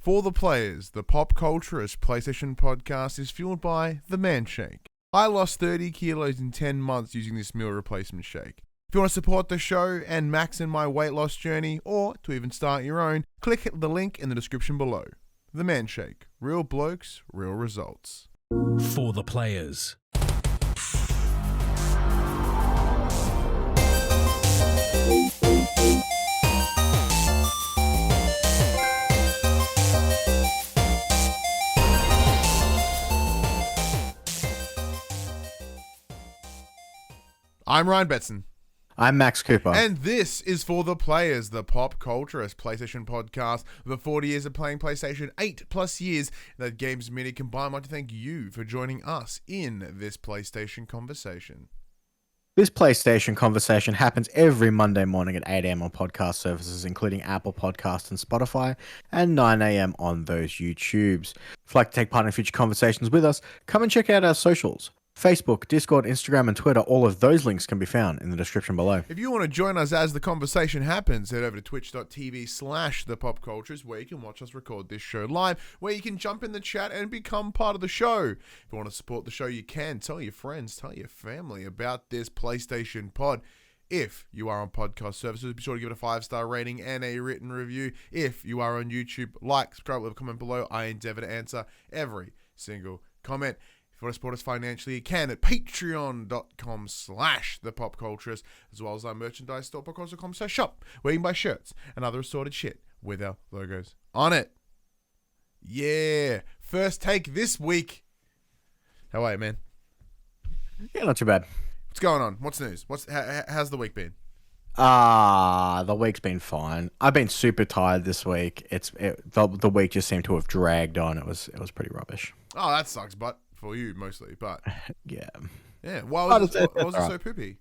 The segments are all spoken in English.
For the players, the pop culturist PlayStation podcast is fueled by the Man Shake. I lost 30 kilos in 10 months using this meal replacement shake. If you want to support the show and max in my weight loss journey, or to even start your own, click the link in the description below. The Man Shake. Real blokes, real results. For the players. I'm Ryan Betson. I'm Max Cooper. And this is For the Players, the pop culturist PlayStation podcast. With 40 years of playing PlayStation, 8+ years that games many combined. I'd like to thank you for joining us in this PlayStation conversation. This PlayStation conversation happens every Monday morning at 8 a.m. on podcast services, including Apple Podcasts and Spotify, and 9 a.m. on those YouTubes. If you'd like to take part in future conversations with us, come and check out our socials. Facebook, Discord, Instagram, and Twitter, all of those links can be found in the description below. If you want to join us as the conversation happens, head over to twitch.tv/thepopcultures, where you can watch us record this show live, where you can jump in the chat and become part of the show. If you want to support the show, you can. Tell your friends, tell your family about this PlayStation pod. If you are on podcast services, be sure to give it a 5-star rating and a written review. If you are on YouTube, like, subscribe, leave a comment below. I endeavor to answer every single comment. If you want to support us financially, you can at patreon.com/thepopculturist, as well as our merchandise store, popculturist.com/shop, where you can buy shirts and other assorted shit with our logos on it. Yeah. First take this week. How are you, man? Yeah, not too bad. What's going on? What's news? How's the week been? The week's been fine. I've been super tired this week. The week just seemed to have dragged on. It was pretty rubbish. Oh, that sucks, but for you mostly, but yeah. Why was it so poopy?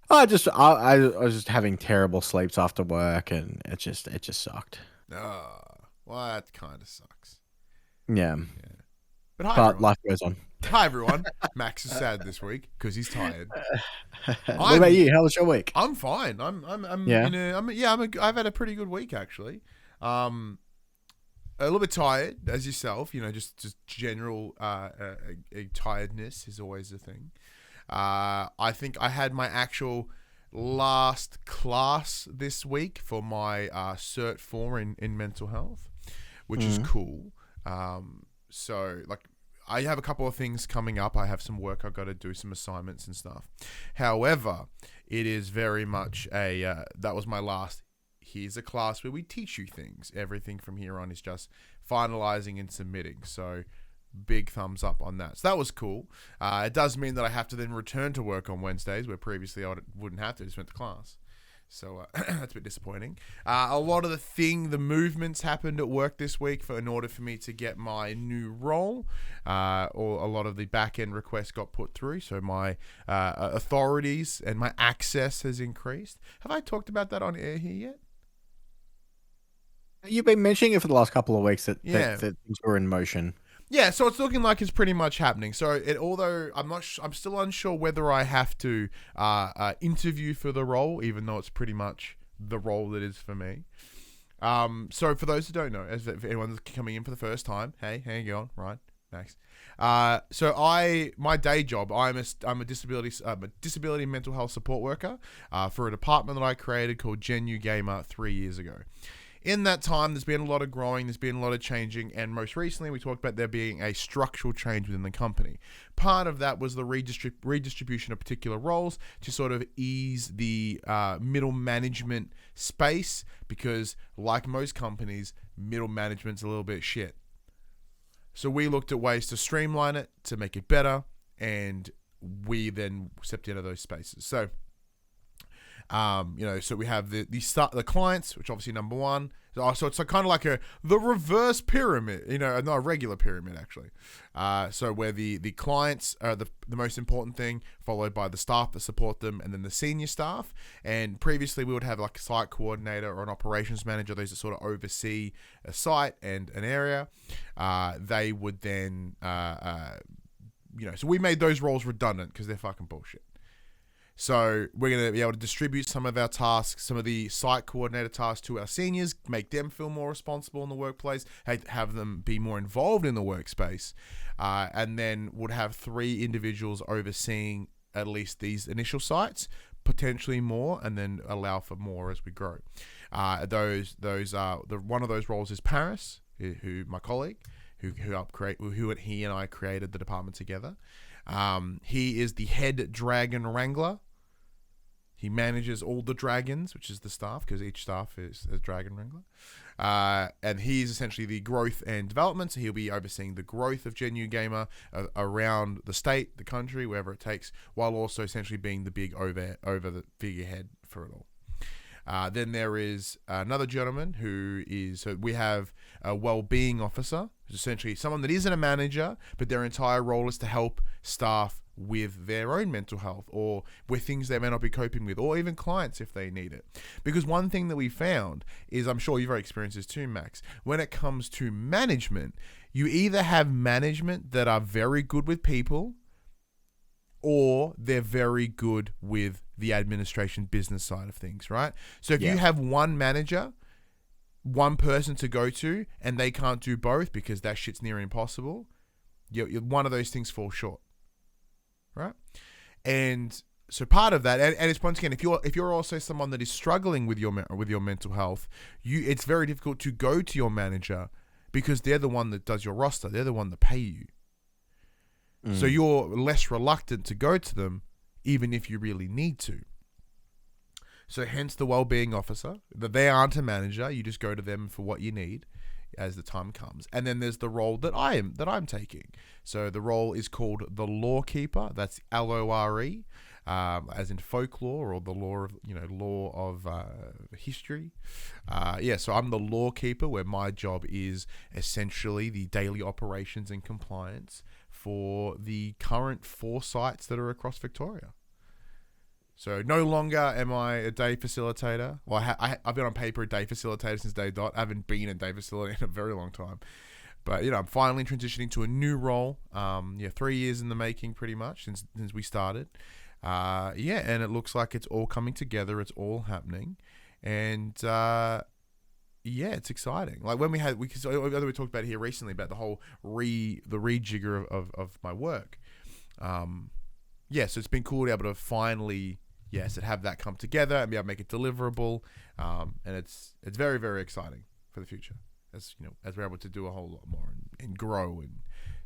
I was just having terrible sleeps after work, and it just sucked. Well, that kind of sucks. Yeah. But life goes on. Hi everyone. Max is sad this week because he's tired. What about you? How was your week? I'm fine. I've had a pretty good week actually. A little bit tired as yourself, just general tiredness is always a thing. I think I had my actual last class this week for my Cert 4 in mental health, which is cool. So I have a couple of things coming up. I have some work I've got to do, some assignments and stuff. However, it is very much that was my last. Here's a class where we teach you things. Everything from here on is just finalizing and submitting. So big thumbs up on that. So that was cool. It does mean that I have to then return to work on Wednesdays, where previously I wouldn't have to, just went to class. So that's a bit disappointing. A lot of the movements happened at work this week in order for me to get my new role. Or a lot of the back-end requests got put through. So my authorities and my access has increased. Have I talked about that on air here yet? You've been mentioning it for the last couple of weeks that things were in motion. Yeah, so it's looking like it's pretty much happening. So although I'm still unsure whether I have to interview for the role, even though it's pretty much the role that is for me. So for those who don't know, if anyone's coming in for the first time, hey, how you going, Ryan, Max? So my day job, I'm a disability mental health support worker for a department that I created called Genu Gamer 3 years ago. In that time, there's been a lot of growing, there's been a lot of changing, and most recently we talked about there being a structural change within the company. Part of that was the redistribution of particular roles to sort of ease the middle management space, because like most companies, middle management's a little bit shit. So we looked at ways to streamline it, to make it better, and we then stepped into those spaces. So so we have the clients, which obviously number one. So it's kind of like the reverse pyramid, not a regular pyramid actually. So where the clients are the most important thing, followed by the staff that support them, and then the senior staff. And previously we would have like a site coordinator or an operations manager, those that sort of oversee a site and an area. They would then, so we made those roles redundant because they're fucking bullshit. So we're going to be able to distribute some of our tasks, some of the site coordinator tasks to our seniors, make them feel more responsible in the workplace, have them be more involved in the workspace, and then would have 3 individuals overseeing at least these initial sites, potentially more, and then allow for more as we grow. One of those roles is Paris, who my colleague, who he and I created the department together. He is the head dragon wrangler. He manages all the dragons, which is the staff, because each staff is a dragon wrangler. And he's essentially the growth and development, so he'll be overseeing the growth of Gen U Gamer around the state, the country, wherever it takes, while also essentially being the big over the figurehead for it all. Then there is another gentleman so we have a well-being officer, who's essentially someone that isn't a manager, but their entire role is to help staff with their own mental health or with things they may not be coping with, or even clients if they need it. Because one thing that we found is, I'm sure you've already experienced this too, Max, when it comes to management, you either have management that are very good with people, or they're very good with the administration business side of things, right? So if you have one manager, one person to go to, and they can't do both because that shit's near impossible, one of those things falls short, right? And so part of that, and it's once again, if you're also someone that is struggling with your mental health, it's very difficult to go to your manager because they're the one that does your roster, they're the one that pay you. So you're less reluctant to go to them, even if you really need to. So hence the well-being officer. They aren't a manager. You just go to them for what you need as the time comes. And then there's the role that I'm taking. So the role is called the Lore Keeper. That's LORE, as in folklore, or the law of history. So I'm the Lore Keeper, where my job is essentially the daily operations and compliance for the current 4 sites that are across Victoria. So no longer am I a day facilitator. Well, I've been on paper a day facilitator since day dot. I haven't been a day facilitator in a very long time. But, I'm finally transitioning to a new role. 3 years in the making pretty much since we started. And it looks like it's all coming together. It's all happening. And, it's exciting. Like when we talked about here recently about the whole the rejigger of my work. So it's been cool to be able to finally, have that come together and be able to make it deliverable. And it's very, very exciting for the future as we're able to do a whole lot more and grow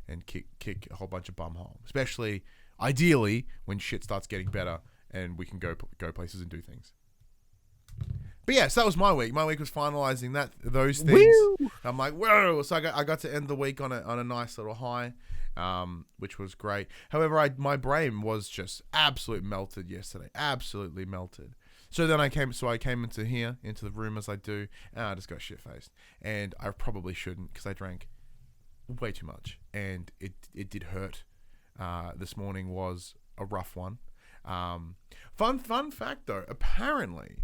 and kick a whole bunch of bum hole, especially ideally when shit starts getting better and we can go places and do things. But so that was my week. My week was finalizing those things. Woo! I'm like, whoa! So I got to end the week on a nice little high, which was great. However, my brain was just absolutely melted yesterday. Absolutely melted. So then I came into the room as I do, and I just got shit-faced. And I probably shouldn't, because I drank way too much, and it did hurt. This morning was a rough one. Fun fact though, apparently,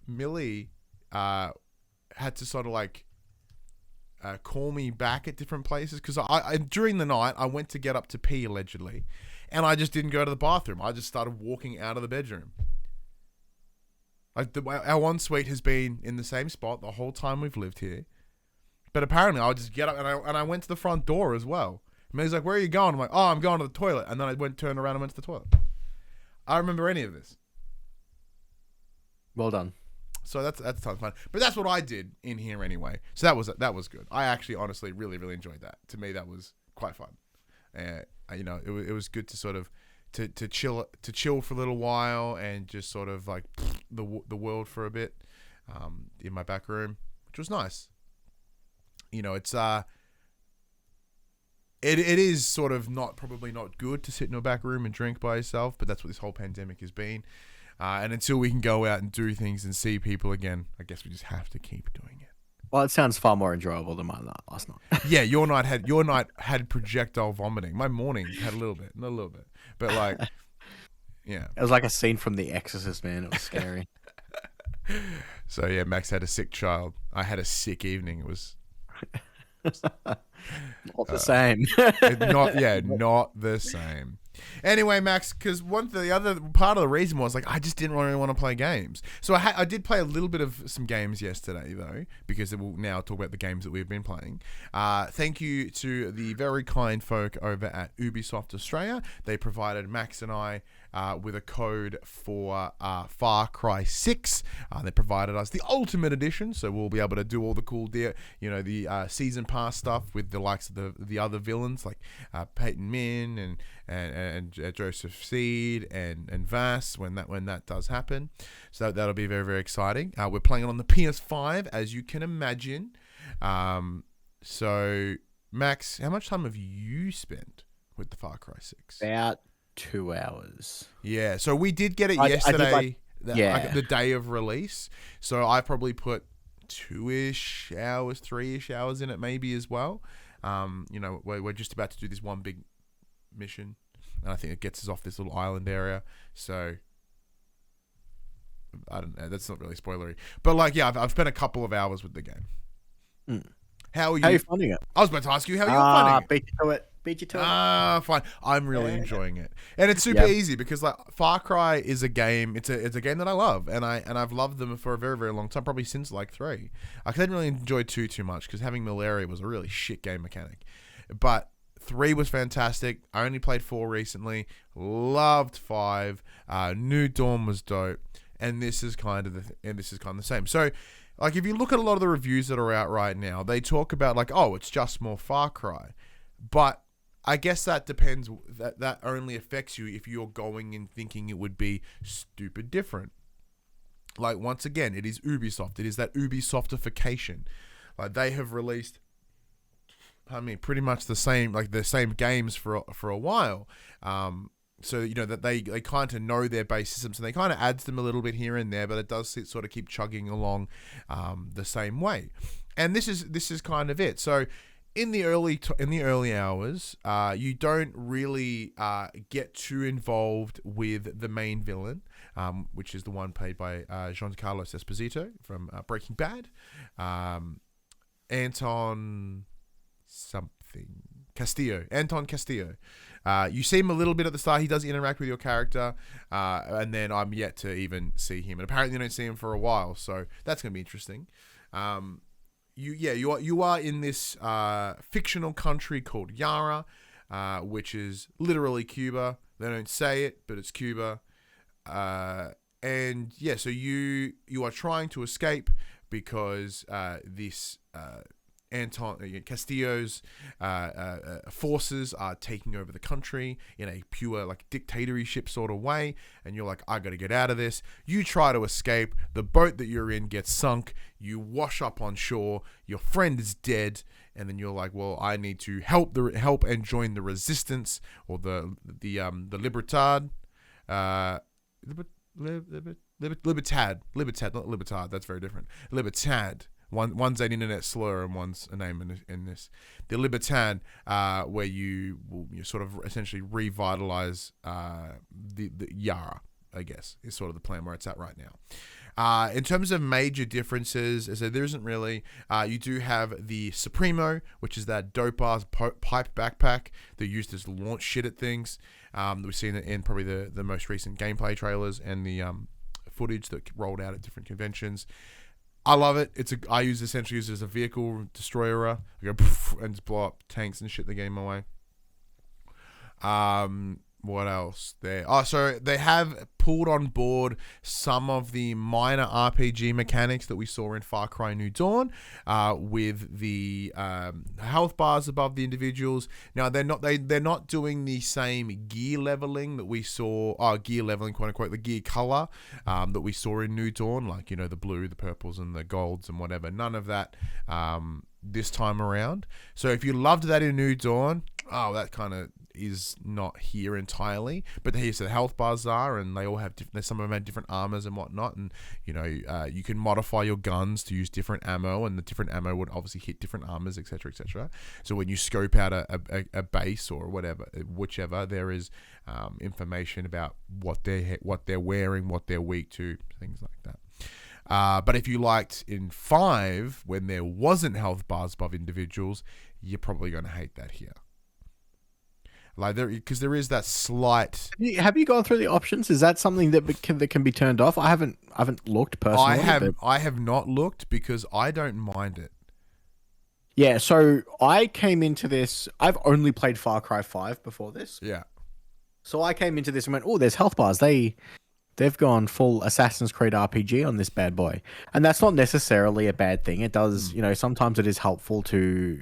Millie had to sort of call me back at different places, because I during the night I went to get up to pee allegedly, and I just didn't go to the bathroom. I just started walking out of the bedroom. Like our ensuite has been in the same spot the whole time we've lived here, but apparently I'll just get up and I went to the front door as well. And he's like, "Where are you going?" I'm like, "Oh, I'm going to the toilet," and then turned around and went to the toilet. I don't remember any of this. Well done. So that's a ton of fun. But that's what I did in here anyway. So that was good. I actually honestly really, really enjoyed that. To me, that was quite fun. It was good to sort of to chill for a little while and just sort of like the world for a bit in my back room, which was nice. It's it is sort of probably not good to sit in a back room and drink by yourself, but that's what this whole pandemic has been. And until we can go out and do things and see people again, I guess we just have to keep doing it. Well, it sounds far more enjoyable than my night last night. Yeah, your night had projectile vomiting. My morning had a little bit, but like, yeah, it was like a scene from The Exorcist, man. It was scary. So yeah, Max had a sick child. I had a sick evening. It was not the same. Not the same. Anyway, Max, because the other part of the reason was like I just didn't really want to play games. So I did play a little bit of some games yesterday though, because we'll now talk about the games that we've been playing. Thank you to the very kind folk over at Ubisoft Australia. They provided Max and I with a code for Far Cry 6. They provided us the Ultimate Edition, so we'll be able to do all the cool, the season pass stuff with the likes of the other villains like Peyton Min and Joseph Seed and Vass when that does happen. So that'll be very, very exciting. We're playing it on the PS5, as you can imagine. So Max, how much time have you spent with the Far Cry 6? About 2 hours. Yeah, so we did get it yesterday, the day of release. So I probably put 2-ish hours, 3-ish hours in it maybe as well. We're just about to do this one big mission, and I think it gets us off this little island area. So I don't know. That's not really spoilery, but I've spent a couple of hours with the game. How are you? How are you finding it? I was about to ask you how you're finding it. Beat you to it. Fine. I'm really enjoying it, and it's super easy because Far Cry is a game. It's a game that I love, and I've loved them for a very, very long time, probably since 3. I couldn't really enjoy 2 too much because having malaria was a really shit game mechanic, but 3 was fantastic. I only played 4 recently. Loved 5. New Dawn was dope, and this is kind of the same. So, if you look at a lot of the reviews that are out right now, they talk about it's just more Far Cry, but I guess that depends. That only affects you if you're going and thinking it would be stupid different. Once again, it is Ubisoft. It is that Ubisoftification. They have released, pretty much the same games for a while. So that they kind of know their base systems, and they kind of adds them a little bit here and there, but it does sort of keep chugging along the same way. And this is kind of it. So in the early hours, you don't really get too involved with the main villain, which is the one played by Giancarlo Esposito from Breaking Bad, Anton Castillo. You see him a little bit at the start. He does interact with your character, and then I'm yet to even see him. And apparently you don't see him for a while, so that's going to be interesting. You are in this fictional country called Yara, which is literally Cuba. They don't say it, but it's Cuba. So you are trying to escape because this Anton Castillo's forces are taking over the country in a pure dictatorship sort of way, and you're like, I gotta get out of this. You try to escape. The boat that you're in gets sunk. You wash up on shore. Your friend is dead, and then you're like, well, I need to help and join the resistance or the Libertad. Libertad, not Libertad. That's very different. Libertad. One's an internet slur and one's a name in this. The Libertad, where you sort of essentially revitalize the Yara, I guess, is sort of the plan where it's at right now. In terms of major differences, as I said, there isn't really. You do have the Supremo, which is that dope-ass pipe backpack that you use to launch shit at things. We've seen it in probably the most recent gameplay trailers and the footage that rolled out at different conventions. I love it. I essentially use it as a vehicle destroyer. I go poof, and just blow up tanks and shit that get in my way. What else there? So they have pulled on board some of the minor RPG mechanics that we saw in Far Cry New Dawn, with the health bars above the individuals. Now they're not doing the same gear leveling that we saw. Gear leveling, quote unquote, the gear color that we saw in New Dawn, the blue, the purples, and the golds and whatever. None of that this time around. So if you loved that in New Dawn, that kind of is not here entirely, but here's the health bars are, and they all have some of them have different armors and whatnot, and you can modify your guns to use different ammo, and the different ammo would obviously hit different armors, etc., etc. So when you scope out a base or whichever, there is information about what they're wearing, what they're weak to, things like that. But if you liked in 5 when there wasn't health bars above individuals, you're probably going to hate that here. Like because there is that slight. Have you gone through the options? Is that something that can be turned off? I haven't looked personally. I have not looked because I don't mind it. Yeah, so I came into this. I've only played Far Cry 5 before this. Yeah. So I came into this and went, oh, there's health bars. They've gone full Assassin's Creed RPG on this bad boy, and that's not necessarily a bad thing. It does, sometimes it is helpful to,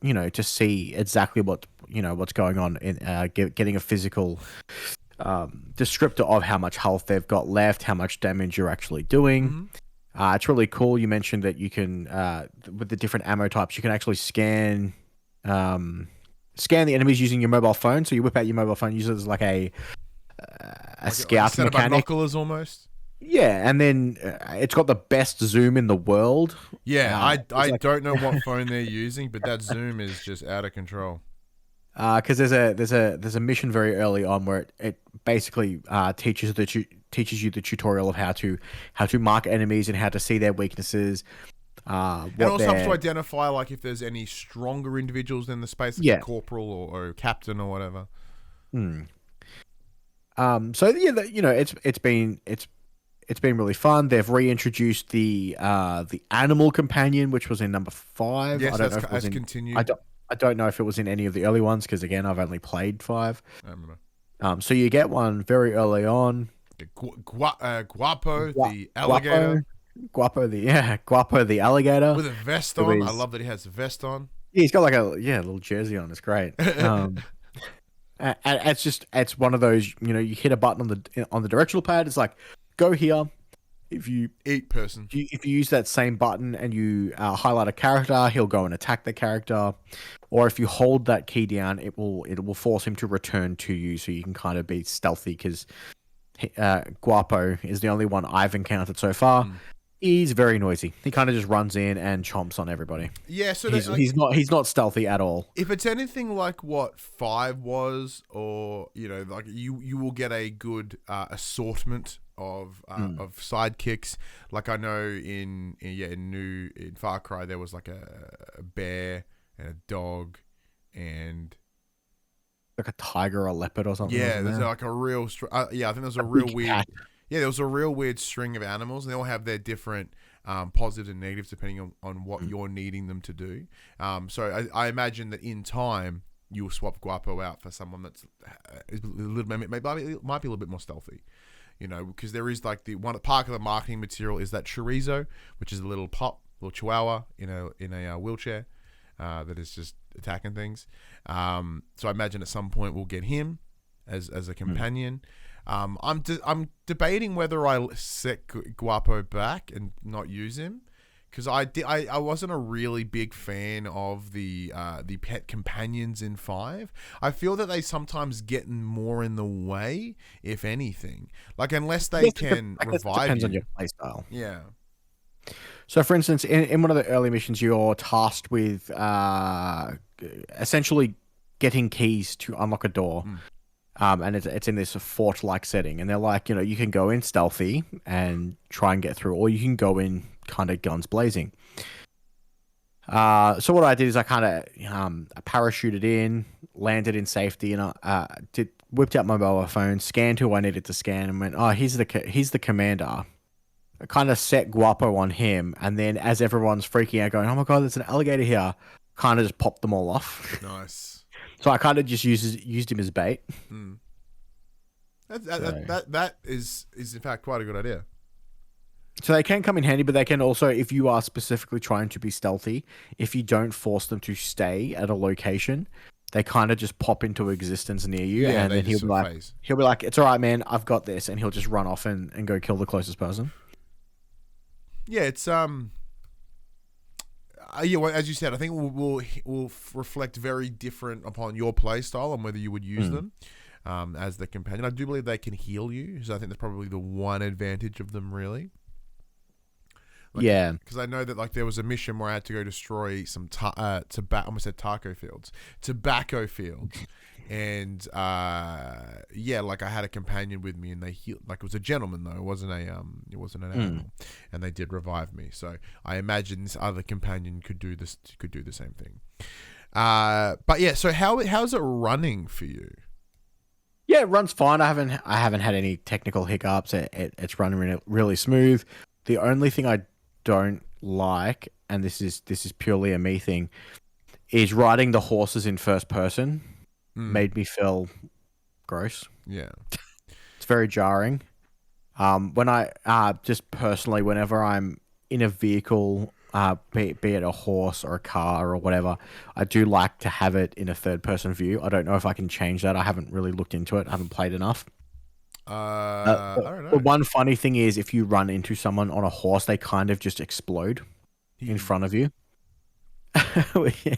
to see exactly what's going on in getting a physical descriptor of how much health they've got left, how much damage you're actually doing. Mm-hmm. It's really cool. You mentioned that you can, with the different ammo types, you can actually scan the enemies using your mobile phone. So you whip out your mobile phone, use it as like a scout like mechanic. binoculars almost. Yeah, and then it's got the best zoom in the world. Yeah, I don't know what phone they're using, but that zoom is just out of control. Because there's a mission very early on where it basically teaches you the tutorial of how to mark enemies and how to see their weaknesses. And also helps to identify like if there's any stronger individuals in the space, like a corporal or captain or whatever. So yeah, it's been really fun. They've reintroduced the animal companion, which was in number 5. Yes, I don't know if it was continued. I don't know if it was in any of the early ones because again, I've only played 5. I don't know. So you get one very early on. Guapo, the alligator. Guapo the alligator With a vest on. I love that he has a vest on. Yeah, he's got like a little jersey on. It's great. And it's one of those, you hit a button on the directional pad. It's like, go here. If you use that same button and you highlight a character, he'll go and attack the character. Or if you hold that key down, it will force him to return to you, so you can kind of be stealthy. Because Guapo is the only one I've encountered so far. He's very noisy. He kind of just runs in and chomps on everybody. Yeah, so he's not stealthy at all. If it's anything like what 5 was, or like you will get a good assortment of sidekicks. Like I know in Far Cry there was like a bear and a dog and like a tiger or a leopard or something. Yeah, there's like a real I think there's a real weird cat. Yeah, there was a real weird string of animals, and they all have their different positives and negatives depending on what you're needing them to do. So I imagine that in time you'll swap Guapo out for someone that's a little, might be a little bit more stealthy. Because there is like the one part of the marketing material is that chorizo, which is a little chihuahua in a wheelchair that is just attacking things. So I imagine at some point we'll get him as a companion. I'm debating whether I set Guapo back and not use him, because I wasn't a really big fan of the pet companions in 5. I feel that they sometimes get more in the way, if anything. Like unless they can revive depends you. on your playstyle. Yeah. So, for instance, in one of the early missions, you're tasked with essentially getting keys to unlock a door. And it's in this fort-like setting, and they're like, you can go in stealthy and try and get through, or you can go in kind of guns blazing. So what I did is I kind of parachuted in, landed in safety, and whipped out my mobile phone, scanned who I needed to scan, and went, oh, he's the commander. I kind of set Guapo on him, and then as everyone's freaking out, going, oh my god, there's an alligator here, kind of just popped them all off. Nice. So I kind of just used him as bait. That is in fact quite a good idea. So they can come in handy, but they can also, if you are specifically trying to be stealthy, if you don't force them to stay at a location, they kind of just pop into existence near you, and then he'll be like, it's all right, man, I've got this, and he'll just run off and go kill the closest person. Yeah, it's as you said, I think will reflect very different upon your play style and whether you would use them as the companion. I do believe they can heal you, so I think that's probably the one advantage of them, really. Because I know that like there was a mission where I had to go destroy some tobacco fields, and like I had a companion with me, and they healed. Like it was a gentleman though, it wasn't an animal, and they did revive me. So I imagine this other companion could do the same thing. But yeah, so how's it running for you? Yeah, it runs fine. I haven't had any technical hiccups. It's running really smooth. The only thing I don't like, and this is purely a me thing, is riding the horses in first person. Made me feel gross. Yeah. It's very jarring. When I just personally, whenever I'm in a vehicle, be it a horse or a car or whatever, I do like to have it in a third person view. I don't know if I can change that. I haven't really looked into it. I haven't played enough. I don't know. The one funny thing is, if you run into someone on a horse, they kind of just explode in front of you,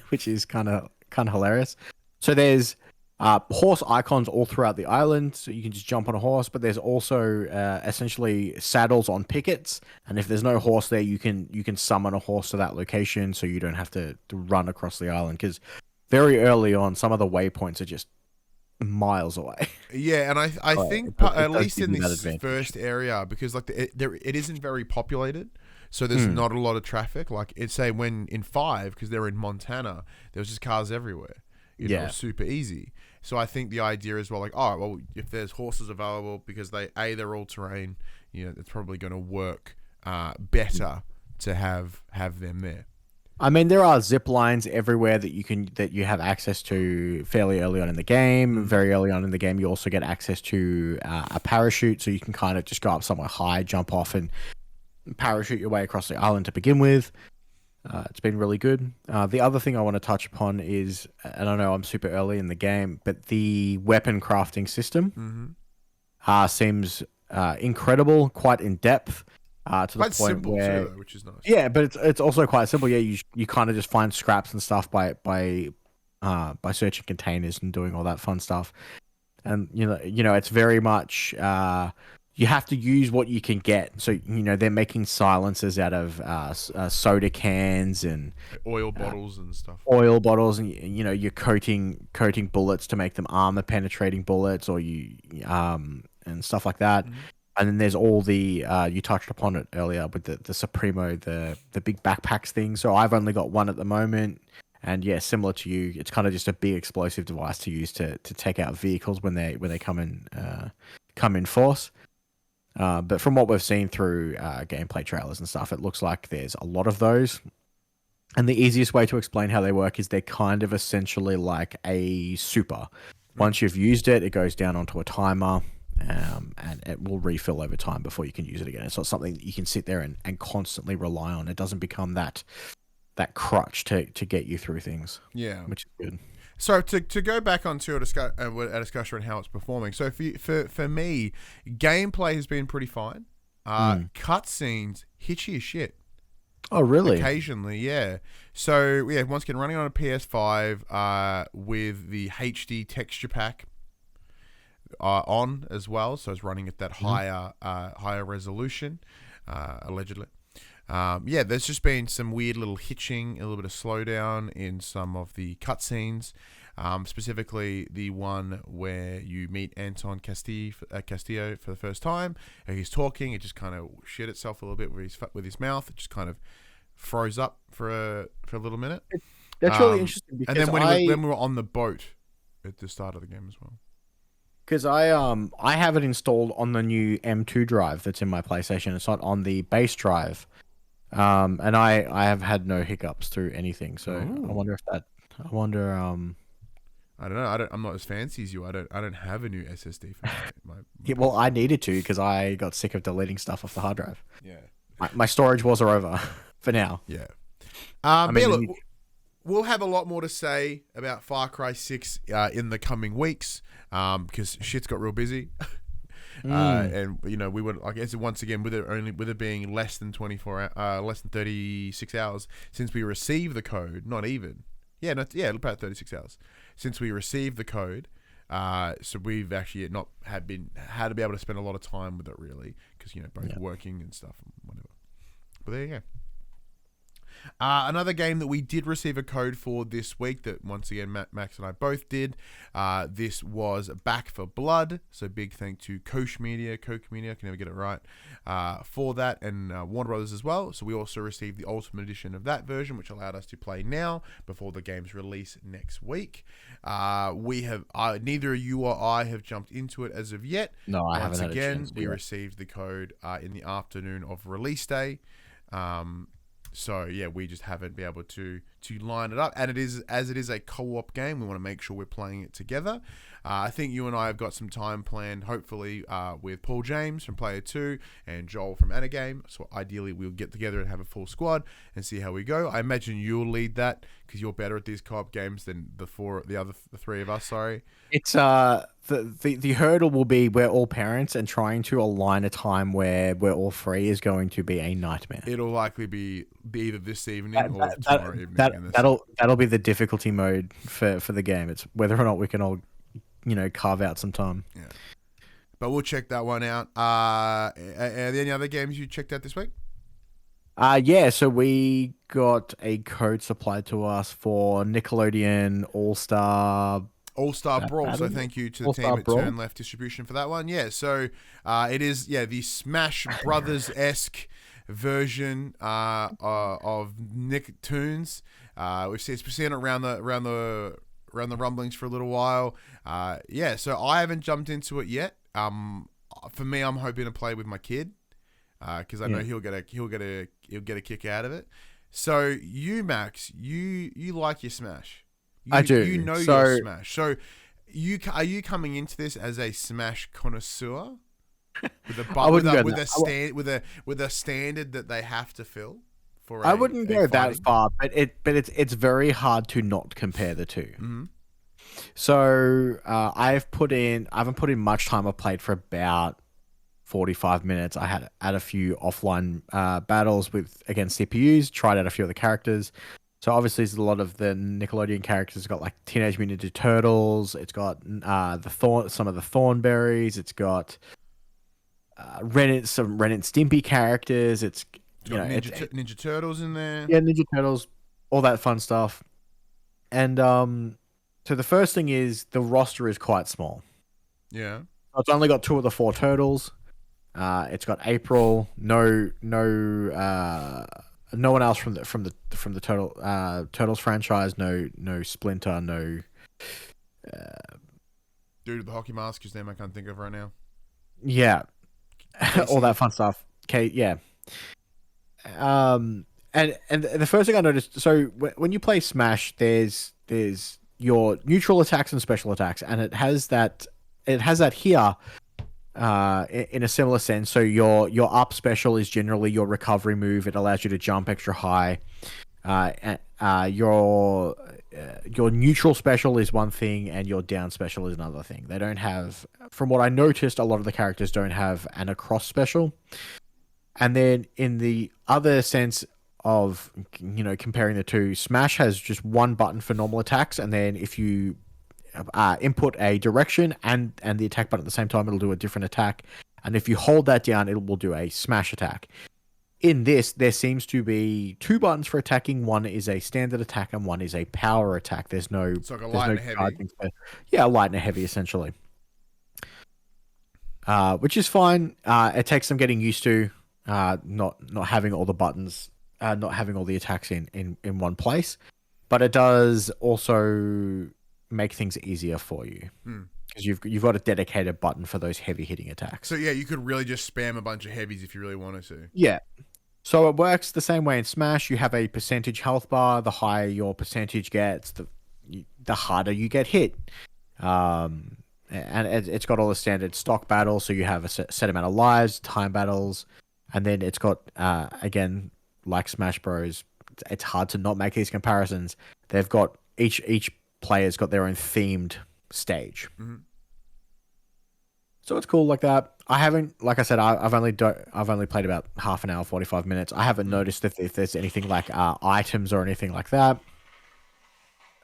which is kind of hilarious. So there's horse icons all throughout the island, so you can just jump on a horse. But there's also essentially saddles on pickets, and if there's no horse there, you can summon a horse to that location, so you don't have to run across the island. Because very early on, some of the waypoints are just miles away. Yeah, and I think at least in this first area, because like it isn't very populated, so there's not a lot of traffic. Like it's say when in 5, because they're in Montana, there was just cars everywhere. It was super easy. So I think the idea is, well, like, oh, well, if there's horses available, because they're all terrain, it's probably going to work better to have them there. I mean, there are zip lines everywhere that you have access to fairly early on in the game. Very early on in the game, you also get access to a parachute, so you can kind of just go up somewhere high, jump off, and parachute your way across the island to begin with. It's been really good. The other thing I want to touch upon is, and I know I'm super early in the game, but the weapon crafting system seems incredible, quite in depth. To the point simple where, too, though, which is nice. Yeah, but it's also quite simple. Yeah, you kind of just find scraps and stuff by searching containers and doing all that fun stuff. And it's very much you have to use what you can get. So they're making silencers out of soda cans and oil bottles and stuff. Oil bottles, and you're coating bullets to make them armor penetrating bullets, or and stuff like that. And then there's all the you touched upon it earlier with the Supremo, the big backpacks thing. So I've only got one at the moment, and yeah, similar to you, it's kind of just a big explosive device to use to take out vehicles when they come in force. But from what we've seen through gameplay trailers and stuff, it looks like there's a lot of those. And the easiest way to explain how they work is they're kind of essentially like a super. Once you've used it, it goes down onto a timer. And it will refill over time before you can use it again. It's not something that you can sit there and constantly rely on. It doesn't become that crutch to get you through things. Yeah, which is good. So to go back onto a discussion on how it's performing. So for me, gameplay has been pretty fine. Cutscenes hitchy as shit. Oh, really? Occasionally, yeah. So yeah, once again, running on a PS5 with the HD texture pack on as well, so it's running at that higher resolution, allegedly. There's just been some weird little hitching, a little bit of slowdown in some of the cutscenes, specifically the one where you meet Anton Castillo for the first time. He's talking, it just kind of shit itself a little bit with his mouth. It just kind of froze up for a little minute. That's really interesting. And then when we were on the boat at the start of the game as well. Because I have it installed on the new M2 drive that's in my PlayStation. It's not on the base drive, and I have had no hiccups through anything. So I wonder if that. I don't know. I'm not as fancy as you. I don't have a new SSD for my yeah, well, I needed to because I got sick of deleting stuff off the hard drive. Yeah, my storage wars are over for now. Yeah. Look, we'll have a lot more to say about Far Cry 6 in the coming weeks. Because shit's got real busy, and we would, I guess, once again with it being less than 36 hours since we received the code, about 36 hours since we received the code. So we've actually not had to be able to spend a lot of time with it really, because both working and stuff and whatever. But there you Another game that we did receive a code for this week that, once again, Max and I both did. This was Back for Blood. So big thank to Koch Media, I can never get it right, for that, and Warner Brothers as well. So we also received the Ultimate Edition of that version, which allowed us to play now before the game's release next week. We have neither you or I have jumped into it as of yet. No, I haven't. Once again, we received the code in the afternoon of release day. So yeah, we just haven't been able to line it up, and it is a co-op game. We want to make sure we're playing it together. I think you and I have got some time planned, hopefully, with Paul James from Player 2 and Joel from Anagame. So ideally, we'll get together and have a full squad and see how we go. I imagine you'll lead that because you're better at these co-op games than the three of us. Sorry, it's the hurdle will be we're all parents, and trying to align a time where we're all free is going to be a nightmare. It'll likely be either this evening or tomorrow evening. That'll be the difficulty mode for the game. It's whether or not we can all, carve out some time. Yeah, but we'll check that one out. Are there any other games you checked out this week? Yeah, so we got a code supplied to us for Nickelodeon All-Star Brawl. So thank you to the team at Turn Left Distribution for that one. Yeah, so it is the Smash Brothers-esque version of Nicktoons. We've seen it around the rumblings for a little while. So I haven't jumped into it yet. For me, I'm hoping to play with my kid because I know he'll get a kick out of it. So you, Max, you like your Smash. I do. You know your Smash. So are you coming into this as a Smash connoisseur with a standard that they have to fill? I wouldn't go that far, but it's very hard to not compare the two. Mm-hmm. So I haven't put in much time. I've played for about 45 minutes. I had a few offline battles against CPUs. Tried out a few of the characters. So obviously, there's a lot of the Nickelodeon characters. It's got like Teenage Mutant Ninja Turtles. It's got some of the Thornberries. It's got some Ren and Stimpy characters. It's Ninja Turtles in there. Yeah, Ninja Turtles, all that fun stuff. And so the first thing is the roster is quite small. Yeah. It's only got 2 of the 4 turtles. It's got April. No one else from the Turtles franchise. No Splinter. No. Dude with the hockey mask, whose name I can't think of right now. Yeah. All that fun stuff. Okay. Yeah. And the first thing I noticed, so when you play Smash, there's your neutral attacks and special attacks, and it has that here in a similar sense. So your up special is generally your recovery move. It allows you to jump extra high. Your neutral special is one thing, and your down special is another thing. They don't have, from what I noticed, a lot of the characters don't have an across special. And then in the other sense of, comparing the two, Smash has just one button for normal attacks, and then if you input a direction and the attack button at the same time, it'll do a different attack. And if you hold that down, it will do a smash attack. In this, there seems to be 2 buttons for attacking. One is a standard attack and one is a power attack. There's no... It's like a light and heavy. Yeah, light and heavy, essentially. Which is fine. It takes some getting used to. Not having all the buttons, not having all the attacks in one place, but it does also make things easier for you because you've got a dedicated button for those heavy hitting attacks. So yeah, you could really just spam a bunch of heavies if you really wanted to. Yeah, so it works the same way in Smash. You have a percentage health bar. The higher your percentage gets, the harder you get hit. And it's got all the standard stock battles. So you have a set amount of lives, time battles. And then it's got, again, like Smash Bros, it's hard to not make these comparisons. They've got, each player's got their own themed stage. Mm-hmm. So it's cool like that. I haven't, like I said, I've only played about half an hour, 45 minutes. I haven't noticed if there's anything like items or anything like that.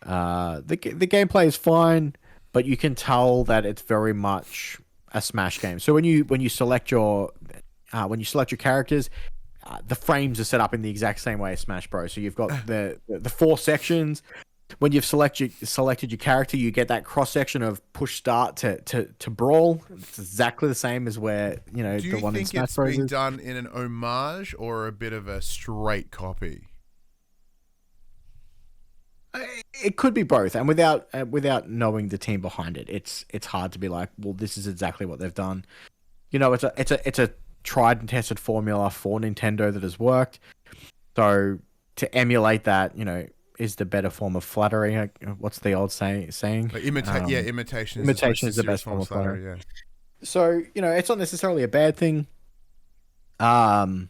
The gameplay is fine, but you can tell that it's very much a Smash game. So when you select your characters, the frames are set up in the exact same way as Smash Bros. So you've got the 4 sections. When you've selected your character, you get that cross section of push start to Brawl. It's exactly the same as where the one in Smash Bros. Do you think it's been done in an homage or a bit of a straight copy? It could be both, and without knowing the team behind it, it's hard to be like, well, this is exactly what they've done. It's a tried and tested formula for Nintendo that has worked. So to emulate that, is the better form of flattery. What's the old saying? Like imitation is the best form of flattery. Yeah. So it's not necessarily a bad thing. One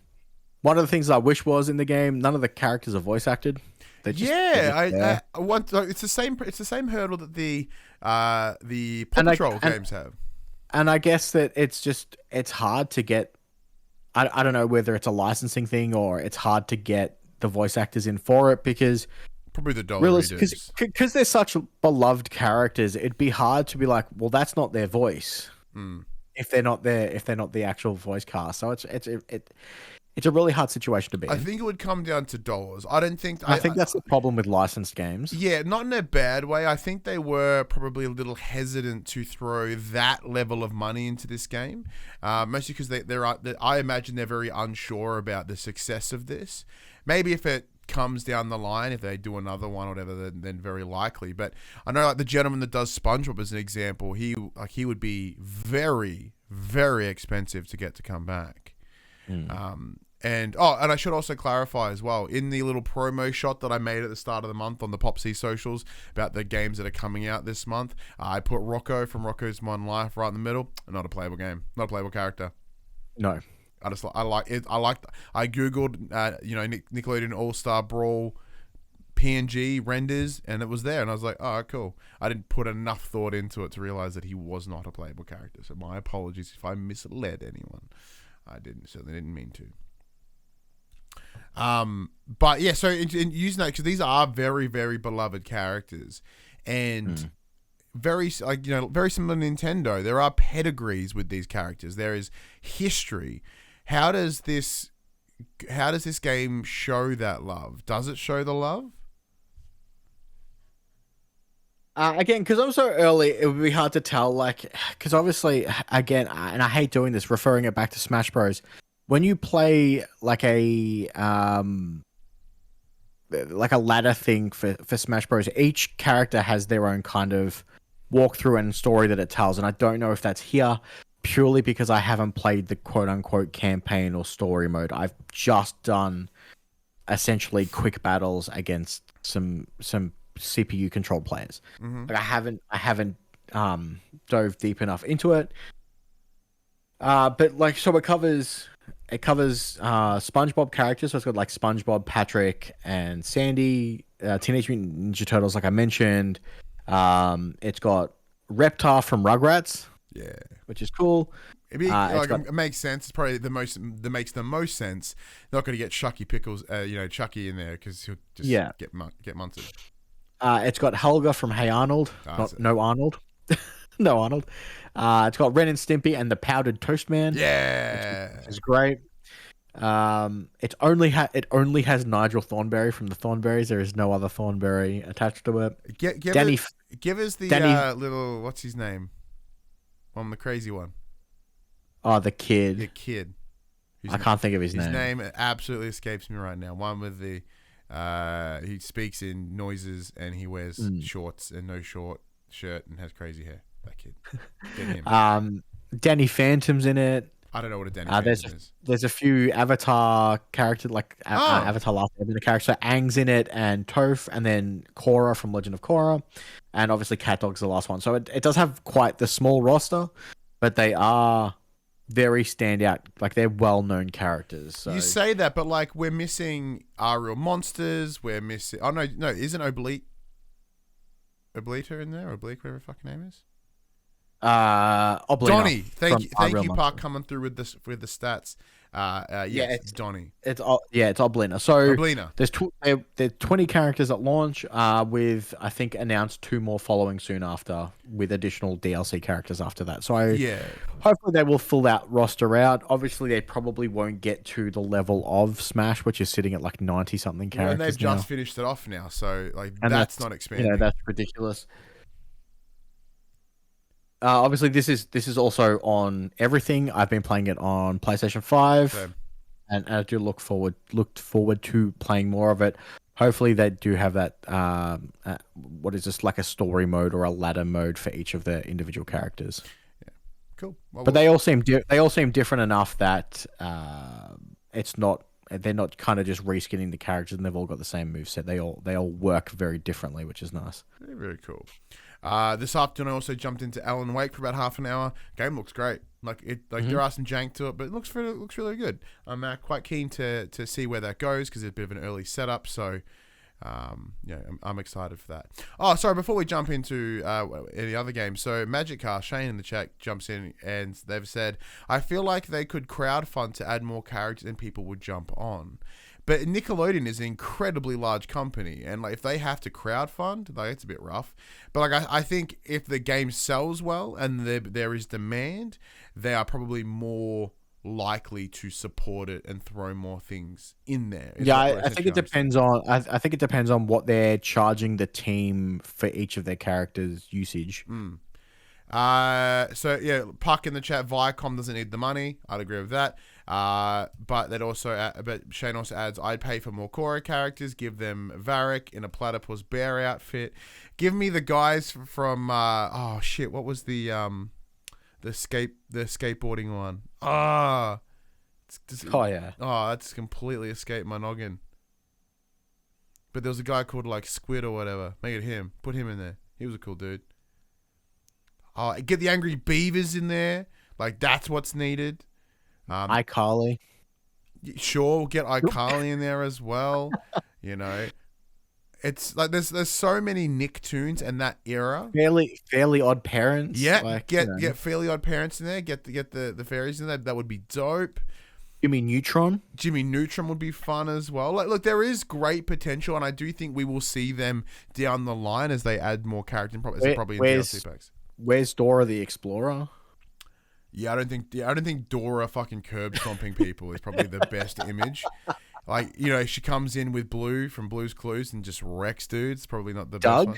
of the things I wish was in the game, none of the characters are voice acted. It's the same hurdle that the Paw Patrol games have. And I guess that it's hard to get. I don't know whether it's a licensing thing or it's hard to get the voice actors in for it because probably the dollar because they're such beloved characters. It'd be hard to be like, well, that's not their voice if they're not the actual voice cast. So it's a really hard situation to be in. I think it would come down to dollars. I think that's the problem with licensed games. Yeah, not in a bad way. I think they were probably a little hesitant to throw that level of money into this game, mostly because I imagine they're very unsure about the success of this. Maybe if it comes down the line, if they do another one or whatever, then very likely. But I know, like the gentleman that does SpongeBob as an example, he would be very, very expensive to get to come back. And I should also clarify as well, in the little promo shot that I made at the start of the month on the PopC socials about the games that are coming out this month, I put Rocco from Rocco's Modern Life right in the middle. Not a playable game, not a playable character. No, I googled Nickelodeon All-Star Brawl PNG renders and it was there, and I was like, oh, cool. I didn't put enough thought into it to realize that he was not a playable character. So my apologies if I misled anyone. I certainly didn't mean to. But yeah, so in using that, because these are very, very beloved characters, and very similar to Nintendo. There are pedigrees with these characters. There is history. How does this game show that love? Does it show the love? Again, because I'm so early, it would be hard to tell. Because obviously, again, and I hate doing this, referring it back to Smash Bros. When you play like a ladder thing for Smash Bros, each character has their own kind of walkthrough and story that it tells, and I don't know if that's here purely because I haven't played the quote-unquote campaign or story mode. I've just done essentially quick battles against some CPU controlled players. Like I haven't dove deep enough into it. But so it covers SpongeBob characters. So it's got like SpongeBob, Patrick, and Sandy, Teenage Mutant Ninja Turtles, like I mentioned. It's got Reptar from Rugrats, which is cool. It makes sense. It's probably that makes the most sense. Not going to get Chucky Pickles, Chucky in there because he'll just get munted. It's got Helga from Hey Arnold. No Arnold. No Arnold. It's got Ren and Stimpy and the Powdered Toast Man. Yeah, which is great. It only has Nigel Thornberry from the Thornberries. There is no other Thornberry attached to it. Give us the little, what's his name? The crazy one. Oh, the kid. The kid. I can't think of his name. His name absolutely escapes me right now. One with the he speaks in noises and he wears shorts and no short shirt and has crazy hair. That kid. Get him. Danny Phantom's in it. I don't know what a Danny Phantom is. There's a few Avatar characters, Avatar Last Airbender characters. So Aang's in it, and Toph, and then Korra from Legend of Korra, and obviously Cat Dog's the last one. So it does have quite the small roster, but they are very standout. Like, they're well-known characters. So. You say that, but like we're missing Are Real Monsters. We're missing. Oh no, isn't Oblique in there? Oblique, whatever her fucking name is. Oblina Donnie, thank you, Park, coming through with the stats. Yes, Donnie. It's Oblina. So Oblina. there's 20 characters at launch, with I think announced 2 more following soon after, with additional DLC characters after that. So hopefully they will fill that roster out. Obviously they probably won't get to the level of Smash, which is sitting at like 90 something characters. And they've now. just finished it off now, so like And that's not expanding. You know, that's ridiculous. Obviously, this is also on everything. I've been playing it on PlayStation 5, and I do looked forward to playing more of it. Hopefully, they do have that. What is this, like a story mode or a ladder mode for each of the individual characters? Yeah, cool. Well, but they all seem different enough that it's not. They're not kind of just reskinning the characters, and they've all got the same moveset. They all work very differently, which is nice. Very, very cool. This afternoon, I also jumped into Alan Wake for about half an hour. Game looks great. There are some jank to it, but it looks really good. I'm quite keen to see where that goes because it's a bit of an early setup. So, I'm excited for that. Oh, sorry. Before we jump into any other games, so Magic Car Shane in the chat jumps in and they've said, I feel like they could crowdfund to add more characters and people would jump on. But Nickelodeon is an incredibly large company, and like if they have to crowdfund, like it's a bit rough. But like I think if the game sells well and there is demand, they are probably more likely to support it and throw more things in there. I think it depends on. I think it depends on what they're charging the team for each of their characters' usage. So yeah, Puck in the chat. Viacom doesn't need the money. I'd agree with that. But Shane also adds, I'd pay for more Korra characters. Give them Varric in a platypus bear outfit. Give me the guys from what was the skateboarding one? That's completely escaped my noggin. But there was a guy called like Squid or whatever. Make it him. Put him in there. He was a cool dude. Get the Angry Beavers in there. Like that's what's needed. iCarly. Sure, we'll get iCarly in there as well. You know, it's like there's so many Nicktoons and that era. Fairly Odd Parents. Yeah, get Fairly Odd Parents in there. Get the fairies in there. That would be dope. Jimmy Neutron would be fun as well. Like, look, there is great potential, and I do think we will see them down the line as they add more characters. Probably in DLC packs. Where's Dora the Explorer? Yeah, I don't think Dora fucking curb stomping people is probably the best image. Like, you know, she comes in with Blue from Blue's Clues and just wrecks dudes. Probably not the best one.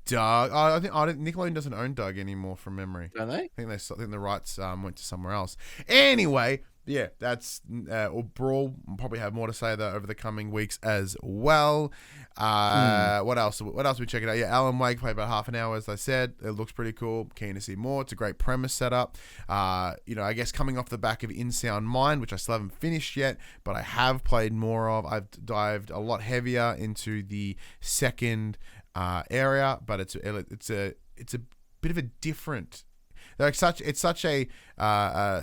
Doug. I think Nickelodeon doesn't own Doug anymore from memory. Don't they? I think the rights went to somewhere else. Anyway, yeah, that's or Brawl. We'll probably have more to say that over the coming weeks as well. What else? What else are we checking out? Yeah, Alan Wake played about half an hour, as I said. It looks pretty cool. Keen to see more. It's a great premise setup. I guess coming off the back of In Sound Mind, which I still haven't finished yet, but I have played more of. I've dived a lot heavier into the second area, but it's a bit of a different. It's such a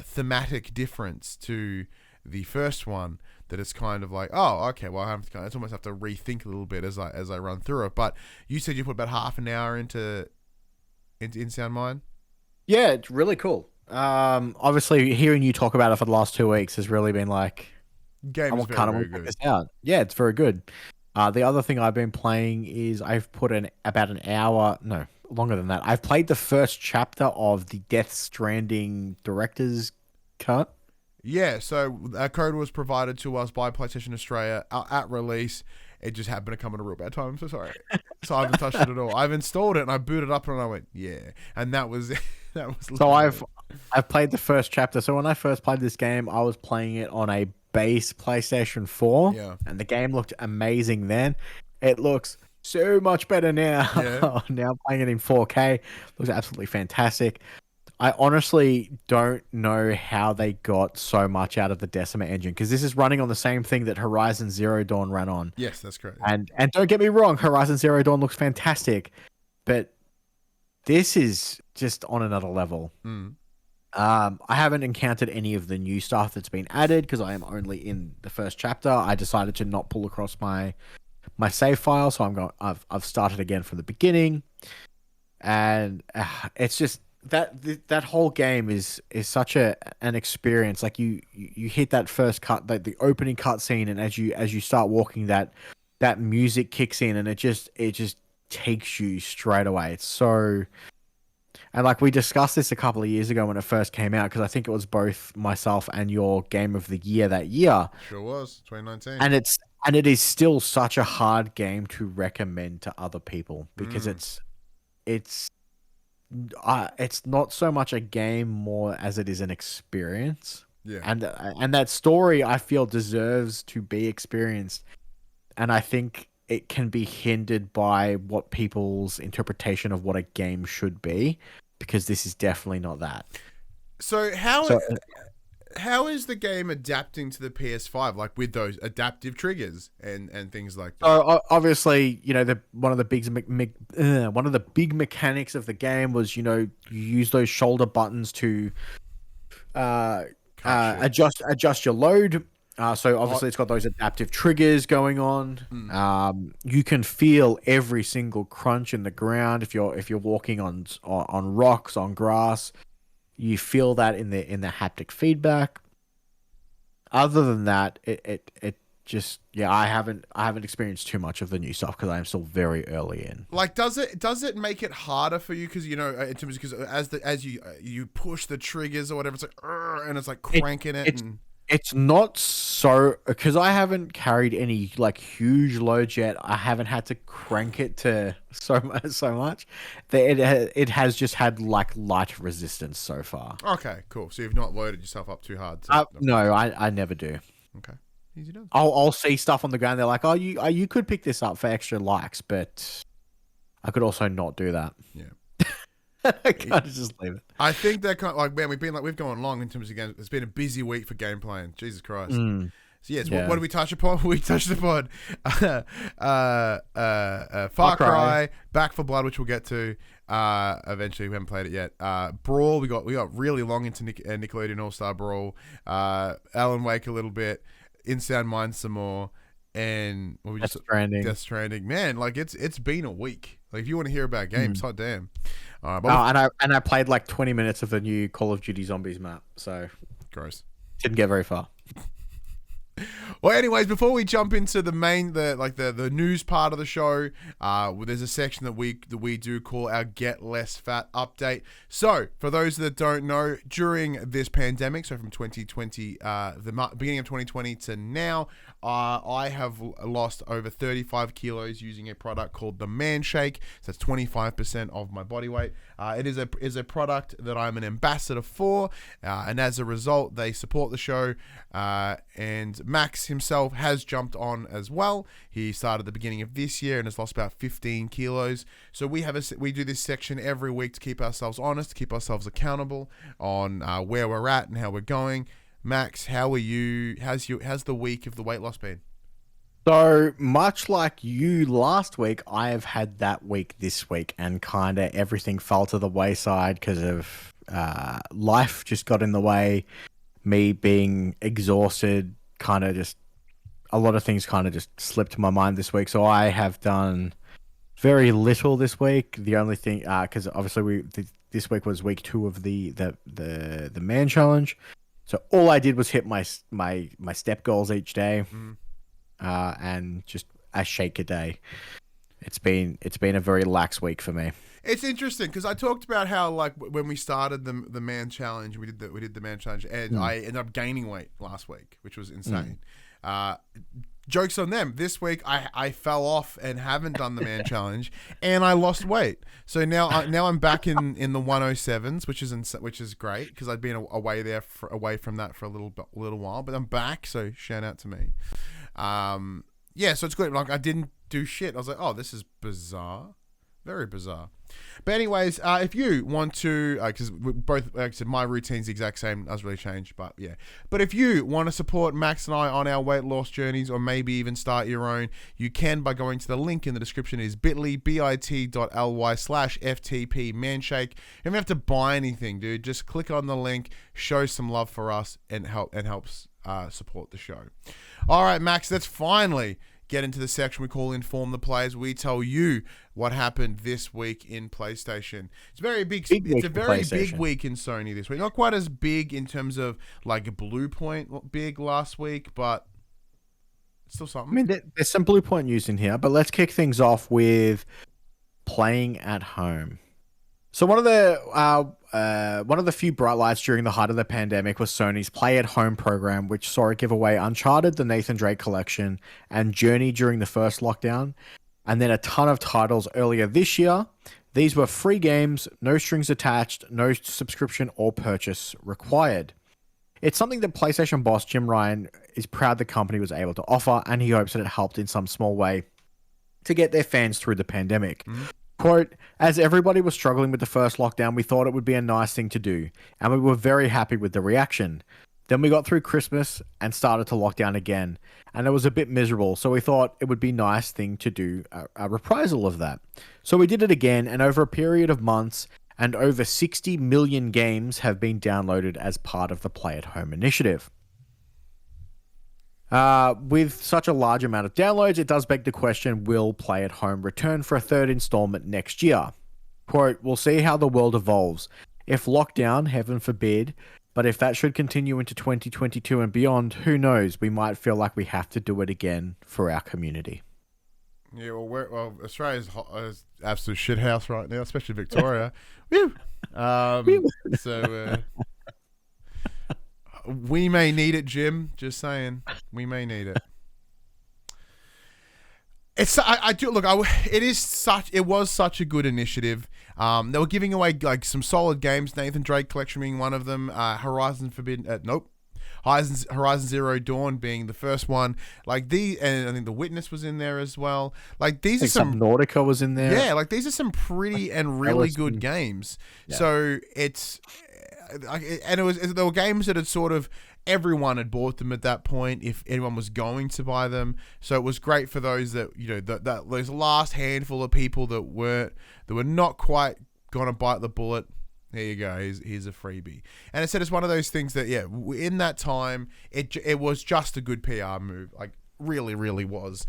thematic difference to the first one that it's kind of like, oh, okay, well, it's almost have to rethink a little bit as I run through it. But you said you put about half an hour into In Sound Mind. Yeah, it's really cool. Obviously, hearing you talk about it for the last 2 weeks has really been like, game is very good. This out. Yeah, it's very good. The other thing I've been playing is I've put about an hour, no, longer than that. I've played the first chapter of the Death Stranding director's cut. Yeah, so a code was provided to us by PlayStation Australia at release. It just happened to come at a real bad time. I'm so sorry. So I haven't touched it at all. I've installed it and I booted up and I went, yeah. And that was So I've played the first chapter. So when I first played this game, I was playing it on a base PlayStation 4. Yeah. And the game looked amazing then. It looks so much better now. Yeah. Now playing it in 4K looks absolutely fantastic. I honestly don't know how they got so much out of the Decima engine, because this is running on the same thing that Horizon Zero Dawn ran on. Yes, that's correct. And don't get me wrong, Horizon Zero Dawn looks fantastic, but this is just on another level. I haven't encountered any of the new stuff that's been added because I am only in the first chapter. I decided to not pull across my save file, so I've started again from the beginning, and it's just that whole game is such an experience. Like you hit that first cut, like the opening cutscene, and as you start walking, that music kicks in, and it just takes you straight away. It's so, and like we discussed this a couple of years ago when it first came out, because I think it was both myself and your game of the year that year. Sure was 2019, and it is still such a hard game to recommend to other people because it's not so much a game more as it is an experience. Yeah. And that story I feel deserves to be experienced. And I think it can be hindered by what people's interpretation of what a game should be, because this is definitely not that. So how is the game adapting to the PS5, like with those adaptive triggers and things like that? So obviously, one of the big mechanics of the game was, you use those shoulder buttons to adjust your load. So obviously it's got those adaptive triggers going on. You can feel every single crunch in the ground if you're walking on rocks, on grass. You feel that in the haptic feedback. Other than that, it just, I haven't experienced too much of the new stuff because I am still very early in. Like, does it make it harder for you because in terms because as you push the triggers or whatever, it's like and it's like cranking It's not so, because I haven't carried any like huge loads yet. I haven't had to crank it to so much. It has just had like light resistance so far. Okay, cool. So you've not loaded yourself up too hard. No, I never do. Okay, easy done. I'll see stuff on the ground. They're like, oh, you could pick this up for extra likes, but I could also not do that. Yeah. I can't just leave it. I think they're kind of like, man, we've gone long in terms of games. It's been a busy week for gameplay, and Jesus Christ. So yes, what did we touch upon? We touched upon Far Cry, Back 4 Blood, which we'll get to eventually. We haven't played it yet. Brawl, we got really long into Nickelodeon All-Star Brawl. Alan Wake a little bit, In Sound Mind some more, and Death Stranding. Death Stranding. Man, like it's been a week. Like if you want to hear about games, hot damn. And I played like 20 minutes of the new Call of Duty Zombies map, so gross. Didn't get very far. Well, anyways, before we jump into the main, the news part of the show, there's a section that we do call our Get Less Fat update. So, for those that don't know, during this pandemic, so from 2020, the beginning of 2020 to now, I have lost over 35 kilos using a product called the Man Shake. So that's 25% of my body weight. It is a product that I'm an ambassador for, and as a result, they support the show. And Max himself has jumped on as well. He started at the beginning of this year and has lost about 15 kilos. So we do this section every week to keep ourselves honest, to keep ourselves accountable on where we're at and how we're going. Max, how are you? How's the week of the weight loss been? So much like you last week, I have had that week this week, and kind of everything fell to the wayside because of life just got in the way. Me being exhausted, kind of just a lot of things kind of just slipped my mind this week. So I have done very little this week. The only thing, because obviously this week was week 2 of the man challenge. So all I did was hit my step goals each day, and just a shake a day. It's been a very lax week for me. It's interesting because I talked about how like when we started the man challenge, we did the man challenge, and I ended up gaining weight last week, which was insane. Jokes on them. This week I fell off and haven't done the man challenge, and I lost weight. So now I'm back in the 107s, which is great because I'd been away from that for a little while, but I'm back. So shout out to me. So it's good. Like I didn't do shit. I was like, oh, this is bizarre. Very bizarre. But anyways, if you want to, because both, like I said, my routine's the exact same, doesn't really change, but yeah. But if you want to support Max and I on our weight loss journeys, or maybe even start your own, you can by going to the link in the description. It is bit.ly/FTP Manshake. You don't have to buy anything, dude. Just click on the link, show some love for us, and helps support the show. All right, Max, let's finally get into the section we call Inform the Players. We tell you what happened this week in PlayStation. It's a very big week in Sony this week. Not quite as big in terms of like Bluepoint big last week, but still something. I mean, there's some Bluepoint news in here, but let's kick things off with playing at home. So one of the few bright lights during the height of the pandemic was Sony's Play at Home program, which saw it give away Uncharted, the Nathan Drake collection, and Journey during the first lockdown, and then a ton of titles earlier this year. These were free games, no strings attached, no subscription or purchase required. It's something that PlayStation boss Jim Ryan is proud the company was able to offer, and he hopes that it helped in some small way to get their fans through the pandemic. Mm-hmm. Quote, as everybody was struggling with the first lockdown, we thought it would be a nice thing to do, and we were very happy with the reaction. Then we got through Christmas and started to lock down again, and it was a bit miserable, so we thought it would be a nice thing to do a reprisal of that. So we did it again, and over a period of months, and over 60 million games have been downloaded as part of the Play at Home initiative. With such a large amount of downloads, it does beg the question, will Play at Home return for a third installment next year? Quote, we'll see how the world evolves. If lockdown, heaven forbid, but if that should continue into 2022 and beyond, who knows? We might feel like we have to do it again for our community. Yeah, well, Australia's absolute shithouse right now, especially Victoria. Woo! We may need it, Jim. Just saying, we may need it. It was such a good initiative. They were giving away like some solid games. Nathan Drake collection being one of them. Horizon Zero Dawn being the first one. And I think The Witness was in there as well. Like these are some Subnautica was in there. Yeah, like these are some pretty and really good games. Yeah. So there were games that had sort of everyone had bought them at that point if anyone was going to buy them. So it was great for those that that those last handful of people that were not quite gonna bite the bullet. There you go. Here's a freebie. And I said it's one of those things that in that time it was just a good PR move. Like really, really was.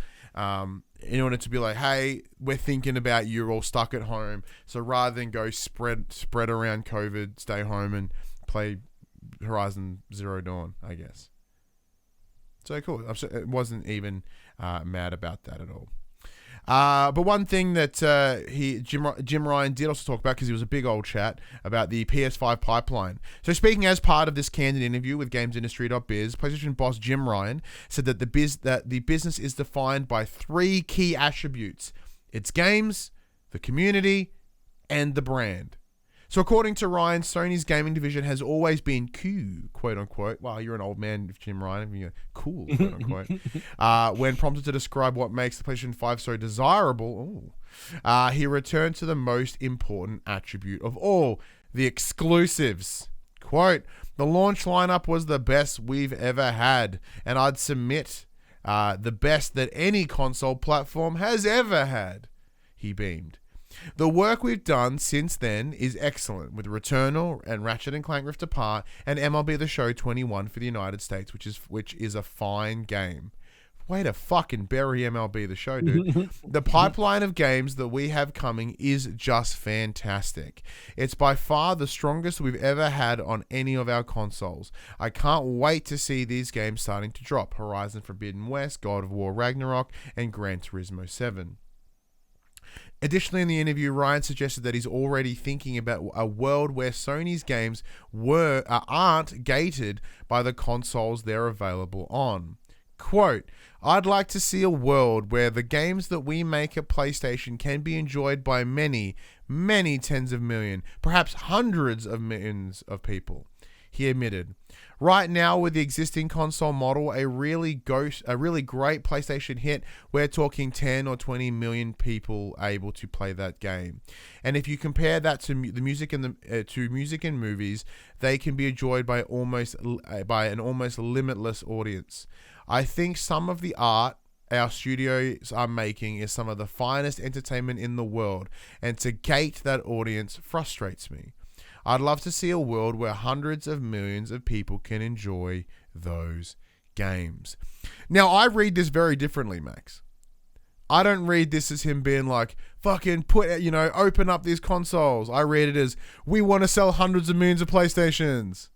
In order to be like, hey, we're thinking about you, you're all stuck at home. So rather than go spread around COVID, stay home and play Horizon Zero Dawn, I guess. So cool. I wasn't even mad about that at all. But one thing that Jim Ryan did also talk about, because he was a big old chat, about the PS5 pipeline. So speaking as part of this candid interview with GamesIndustry.biz, PlayStation boss Jim Ryan said that the business is defined by three key attributes. It's games, the community, and the brand. So according to Ryan, Sony's gaming division has always been cool, quote unquote. Wow, you're an old man, Jim Ryan. You're cool, quote unquote. When prompted to describe what makes the PlayStation 5 so desirable, he returned to the most important attribute of all, the exclusives. Quote, the launch lineup was the best we've ever had, and I'd submit the best that any console platform has ever had. He beamed. The work we've done since then is excellent, with Returnal and Ratchet & Clank Rift Apart and MLB The Show 21 for the United States, which is a fine game. Way to fucking bury MLB The Show, dude. The pipeline of games that we have coming is just fantastic. It's by far the strongest we've ever had on any of our consoles. I can't wait to see these games starting to drop. Horizon Forbidden West, God of War Ragnarok, and Gran Turismo 7. Additionally, in the interview, Ryan suggested that he's already thinking about a world where Sony's games aren't gated by the consoles they're available on. Quote, I'd like to see a world where the games that we make at PlayStation can be enjoyed by many, many tens of millions, perhaps hundreds of millions of people, he admitted. Right now, with the existing console model, a really great PlayStation hit, we're talking 10 or 20 million people able to play that game. And if you compare that to the music and music and movies, they can be enjoyed by an almost limitless audience. I think some of the art our studios are making is some of the finest entertainment in the world, and to gate that audience frustrates me. I'd love to see a world where hundreds of millions of people can enjoy those games. Now, I read this very differently, Max. I don't read this as him being like, fucking open up these consoles. I read it as, we want to sell hundreds of millions of PlayStations.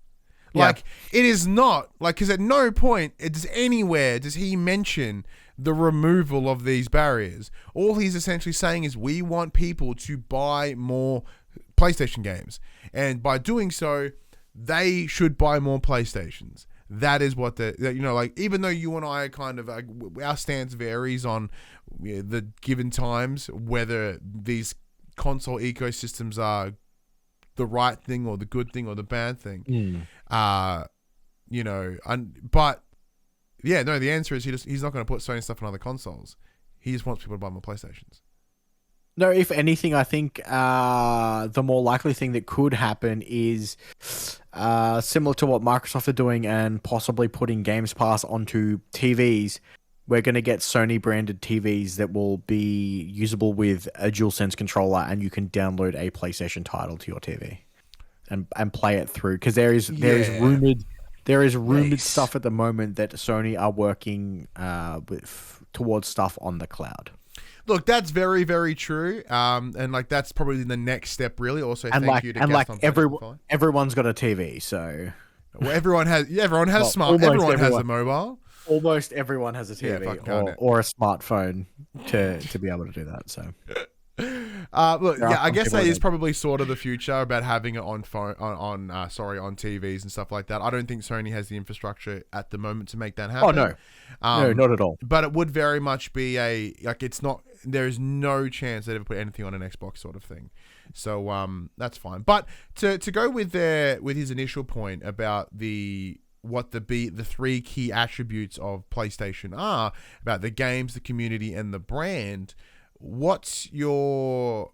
Like, it is not, like, because at no point anywhere does he mention the removal of these barriers. All he's essentially saying is, we want people to buy more PlayStation games. And by doing so, they should buy more PlayStations. That is what even though you and I are kind of, our stance varies on the given times, whether these console ecosystems are the right thing or the good thing or the bad thing. But the answer is he's not going to put Sony stuff on other consoles. He just wants people to buy more PlayStations. No, if anything, I think the more likely thing that could happen is similar to what Microsoft are doing and possibly putting Games Pass onto TVs. We're going to get Sony branded TVs that will be usable with a DualSense controller, and you can download a PlayStation title to your TV and play it through. Because there is rumored stuff at the moment that Sony are working towards stuff on the cloud. Look, that's very, very true. And like that's probably the next step, really. Also, thank you to Gaston. Everyone's got a TV, so everyone has smart. Everyone has a mobile. Almost everyone has a TV or a smartphone to be able to do that. So, I guess that is probably sort of the future about having it on TVs and stuff like that. I don't think Sony has the infrastructure at the moment to make that happen. Oh no, not at all. But it would very much be it's not. There is no chance they'd ever put anything on an Xbox sort of thing. So that's fine. But to go with his initial point about the three key attributes of PlayStation are about the games, the community, and the brand. What's your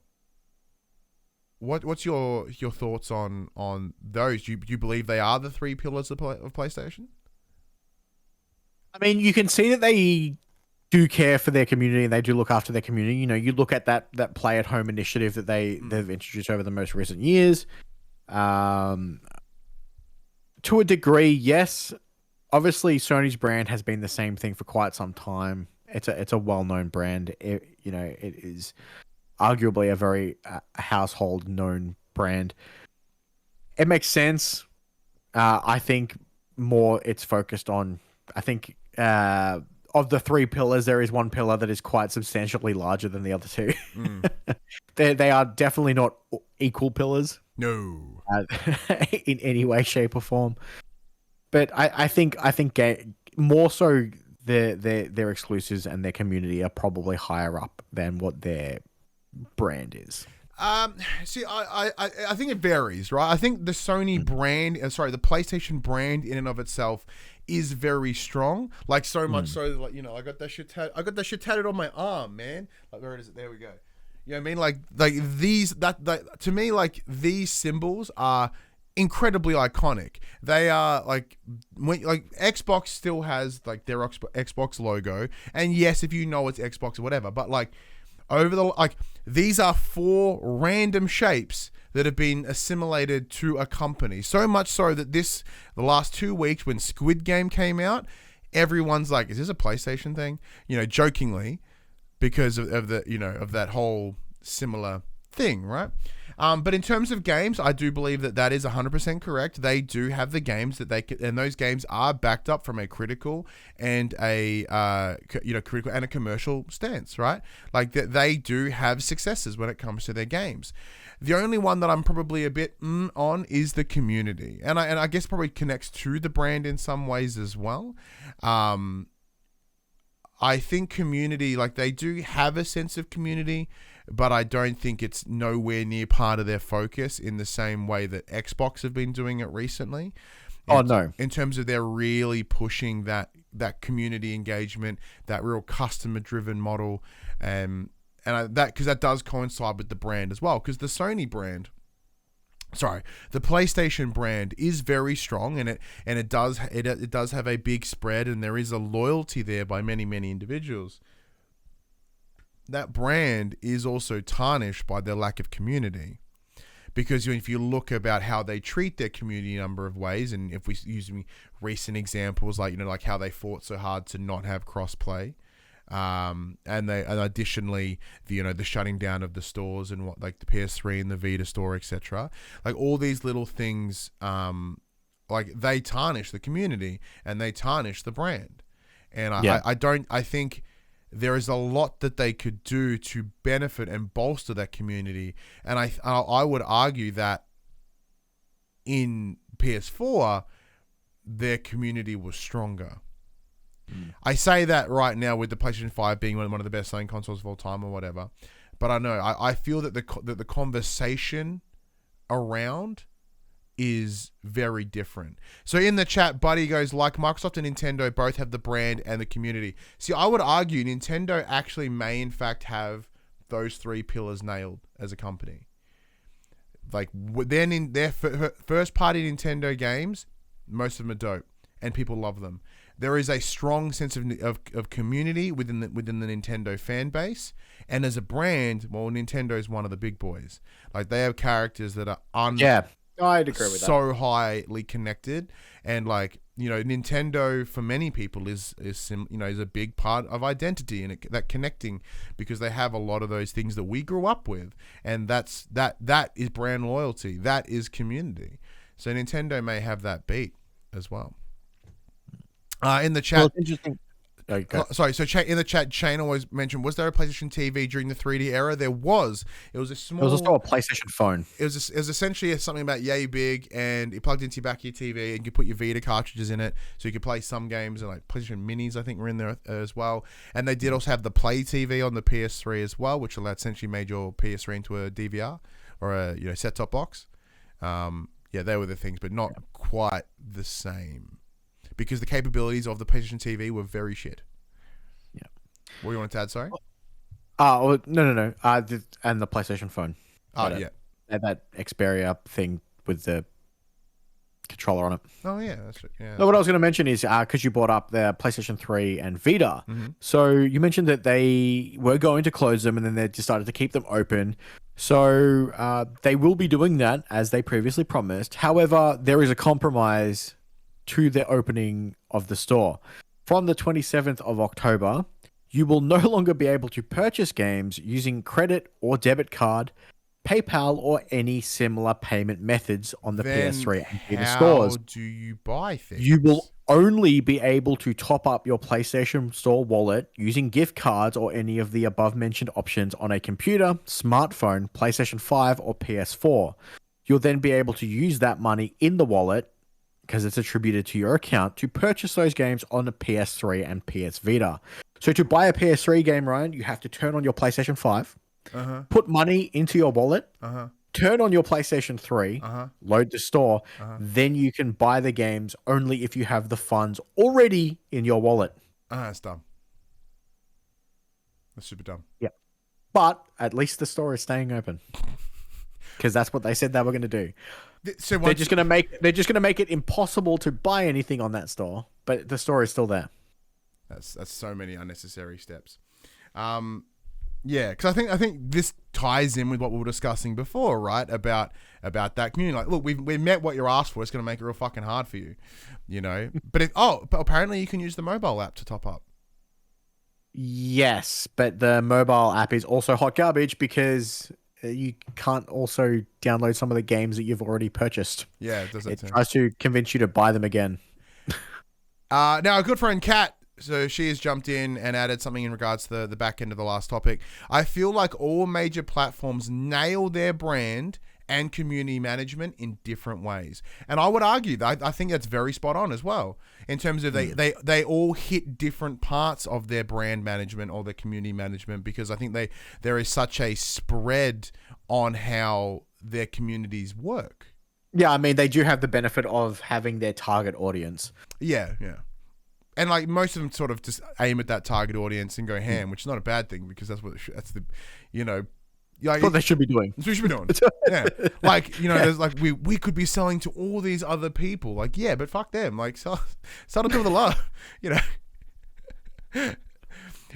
thoughts on those? Do you believe they are the three pillars of PlayStation? I mean, you can see that they do care for their community and they do look after their community. You know, you look at that play at home initiative that they've introduced over the most recent years. To a degree, yes. Obviously, Sony's brand has been the same thing for quite some time. It's a well-known brand. It is arguably a very household known brand. It makes sense. I think more it's focused on. I think of the three pillars, there is one pillar that is quite substantially larger than the other two. They are definitely not equal pillars. No, in any way, shape, or form. But I think more so their exclusives and their community are probably higher up than what their brand is. See, I think it varies, right? I think the Sony brand, the PlayStation brand in and of itself is very strong. Like so much so, like I got that shit tatted on my arm, man. Like where is it? There we go. You know what I mean? Like these that to me, like these symbols are incredibly iconic. They are like Xbox still has like their Xbox logo, and yes, if you know it's Xbox or whatever, but like these are four random shapes that have been assimilated to a company. So much so that the last 2 weeks when Squid Game came out, everyone's like, "Is this a PlayStation thing?" Jokingly, because of that whole similar thing, right? But in terms of games, I do believe that is 100% correct. They do have the games that and those games are backed up from a critical and a critical and a commercial stance, right? Like they do have successes when it comes to their games. The only one that I'm probably a bit on is the community, and I guess probably connects to the brand in some ways as well. I think community, like they do have a sense of community, but I don't think it's nowhere near part of their focus in the same way that Xbox have been doing it recently. In terms of they're really pushing that community engagement, that real customer-driven model, and because that does coincide with the brand as well. Because the PlayStation brand is very strong, and it does have a big spread, and there is a loyalty there by many, many individuals. That brand is also tarnished by their lack of community, because if you look about how they treat their community in a number of ways, and if we use recent examples like how they fought so hard to not have crossplay, And additionally, the shutting down of the stores and what, like the PS3 and the Vita store, etc. Like all these little things, like they tarnish the community and they tarnish the brand. And I think there is a lot that they could do to benefit and bolster that community. And I would argue that in PS4, their community was stronger. I say that right now with the PlayStation 5 being one of the best selling consoles of all time or whatever. But I know, I feel that the conversation around is very different. So in the chat, Buddy goes, like Microsoft and Nintendo both have the brand and the community. See, I would argue Nintendo actually may in fact have those three pillars nailed as a company. Like, then in their first party Nintendo games, most of them are dope and people love them. There is a strong sense of community within the Nintendo fan base, and as a brand, well, Nintendo is one of the big boys. Like, they have characters that are I'd agree with that. So highly connected, and like, Nintendo for many people is a big part of identity and that connecting, because they have a lot of those things that we grew up with, and that is brand loyalty, that is community. So Nintendo may have that beat as well. In the chat, well, interesting. In the chat, Shane always mentioned, was there a PlayStation TV during the 3D era? There was. It was a small. It was also a PlayStation phone. It was essentially something about yay big, and it plugged into your back of your TV, and you put your Vita cartridges in it, so you could play some games, and like PlayStation Minis, I think, were in there as well. And they did also have the Play TV on the PS3 as well, which essentially made your PS3 into a DVR or a set-top box. They were the things, but not quite the same, because the capabilities of the PlayStation TV were very shit. Yeah. What do you want to add, sorry? No. And the PlayStation phone. Yeah. That Xperia thing with the controller on it. Oh, yeah. That's it. Yeah. No, what I was going to mention is, because you brought up the PlayStation 3 and Vita. Mm-hmm. So you mentioned that they were going to close them and then they decided to keep them open. So they will be doing that as they previously promised. However, there is a compromise to the opening of the store. From the 27th of October, you will no longer be able to purchase games using credit or debit card, PayPal, or any similar payment methods on the PS3 and Vita stores. How do you buy things? You will only be able to top up your PlayStation Store wallet using gift cards or any of the above-mentioned options on a computer, smartphone, PlayStation 5, or PS4. You'll then be able to use that money in the wallet, because it's attributed to your account, to purchase those games on the PS3 and PS Vita. So to buy a PS3 game, Ryan, you have to turn on your PlayStation 5, put money into your wallet, turn on your PlayStation 3, load the store, then you can buy the games only if you have the funds already in your wallet. That's dumb. That's super dumb. Yeah. But at least the store is staying open, because that's what they said they were going to do. So they're just going to make it impossible to buy anything on that store, but the store is still there. That's so many unnecessary steps. Because I think this ties in with what we were discussing before, right? About that community. Like, look, we met what you're asked for. It's going to make it real fucking hard for you, But but apparently you can use the mobile app to top up. Yes, but the mobile app is also hot garbage because you can't also download some of the games that you've already purchased. Yeah, it does that too. It tries to convince you to buy them again. Now, a good friend, Kat, so she has jumped in and added something in regards to the back end of the last topic. I feel like all major platforms nail their brand and community management in different ways. And I would argue that I think that's very spot on as well, in terms of they all hit different parts of their brand management or their community management, because I think there is such a spread on how their communities work. Yeah, I mean, they do have the benefit of having their target audience. Yeah. And like most of them sort of just aim at that target audience and go ham, which is not a bad thing, because that's the like, what they should be doing. That's what we should be doing. Yeah. Like, there's like, we could be selling to all these other people. Like, yeah, but fuck them. Like, sell to people that love,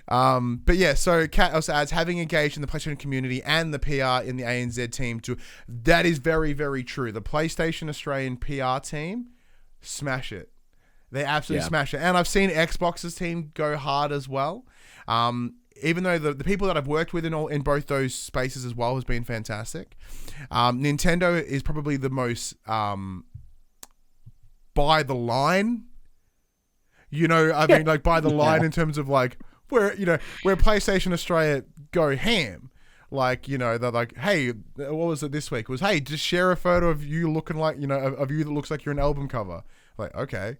But yeah, so Kat also adds, having engaged in the PlayStation community and the PR in the ANZ team too. That is very, very true. The PlayStation Australian PR team, smash it. They absolutely smash it. And I've seen Xbox's team go hard as well. Even though the people that I've worked with in both those spaces as well has been fantastic. Nintendo is probably the most by the line. You know, I mean, like by the line in terms of like where PlayStation Australia go ham. Like, you know, they're like, hey, what was it this week? It was, hey, just share a photo of you looking like, you know, of you that looks like you're an album cover. Like, okay.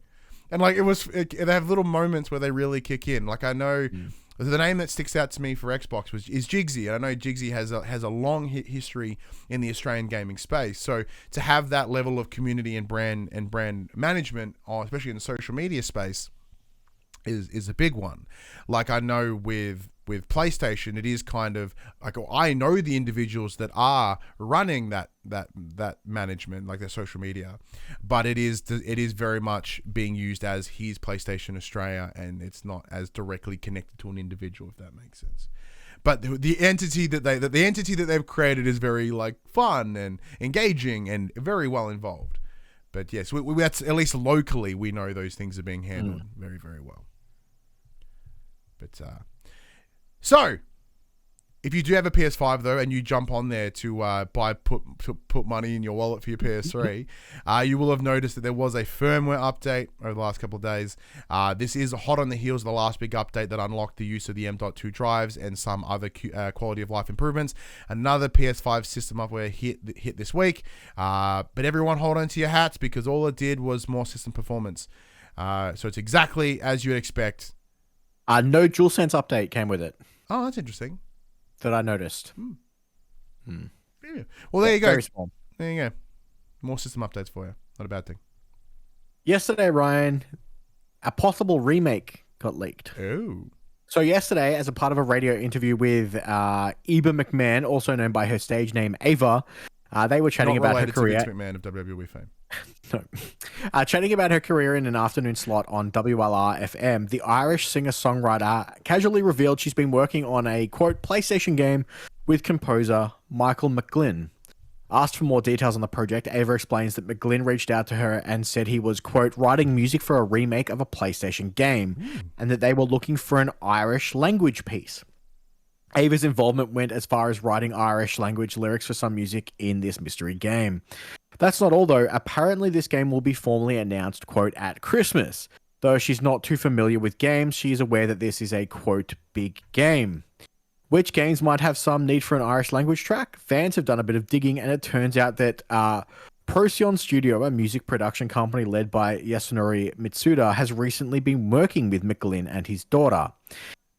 And like, they have little moments where they really kick in. Like, I know the name that sticks out to me for Xbox is Jigsy. And I know Jigsy has a long history in the Australian gaming space. So to have that level of community and brand management, especially in the social media space, is a big one. Like, I know with PlayStation, it is kind of like, I know the individuals that are running that management, like their social media, but it is very much being used as his PlayStation Australia, and it's not as directly connected to an individual, if that makes sense. But the entity that they've created is very like fun and engaging and very well involved. But yes, that's at least locally we know those things are being handled very, very well. But so, if you do have a PS5 though, and you jump on there to put money in your wallet for your PS3, you will have noticed that there was a firmware update over the last couple of days. This is hot on the heels of the last big update that unlocked the use of the M.2 drives and some other quality of life improvements. Another PS5 system update hit this week, but everyone hold on to your hats because all it did was more system performance. So it's exactly as you'd expect. No DualSense update came with it. Oh, that's interesting. That I noticed. Yeah. Well, there you go. Very small. There you go. More system updates for you. Not a bad thing. Yesterday, Ryan, a possible remake got leaked. Oh. So yesterday, as a part of a radio interview with Eva McMahon, also known by her stage name Ava, they were chatting about her career. To Vince McMahon of WWE fame. No. Chatting about her career in an afternoon slot on WLR-FM, the Irish singer-songwriter casually revealed she's been working on a, quote, PlayStation game with composer Michael McGlynn. Asked for more details on the project, Ava explains that McGlynn reached out to her and said he was, quote, writing music for a remake of a PlayStation game, and that they were looking for an Irish language piece. Ava's involvement went as far as writing Irish language lyrics for some music in this mystery game. That's not all, though. Apparently, this game will be formally announced, quote, at Christmas. Though she's not too familiar with games, she is aware that this is a, quote, big game. Which games might have some need for an Irish language track? Fans have done a bit of digging, and it turns out that Procyon Studio, a music production company led by Yasunori Mitsuda, has recently been working with McGlynn and his daughter.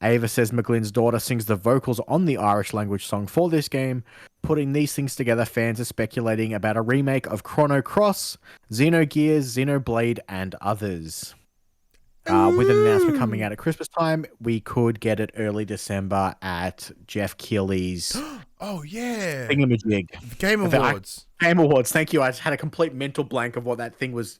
Ava says McGlynn's daughter sings the vocals on the Irish language song for this game. Putting these things together, fans are speculating about a remake of Chrono Cross, Xenogears, Xenoblade, and others. With an announcement coming out at Christmas time, we could get it early December at Jeff Keighley's Oh, yeah. thingamajig. Game Awards. Game Awards, thank you. I just had a complete mental blank of what that thing was.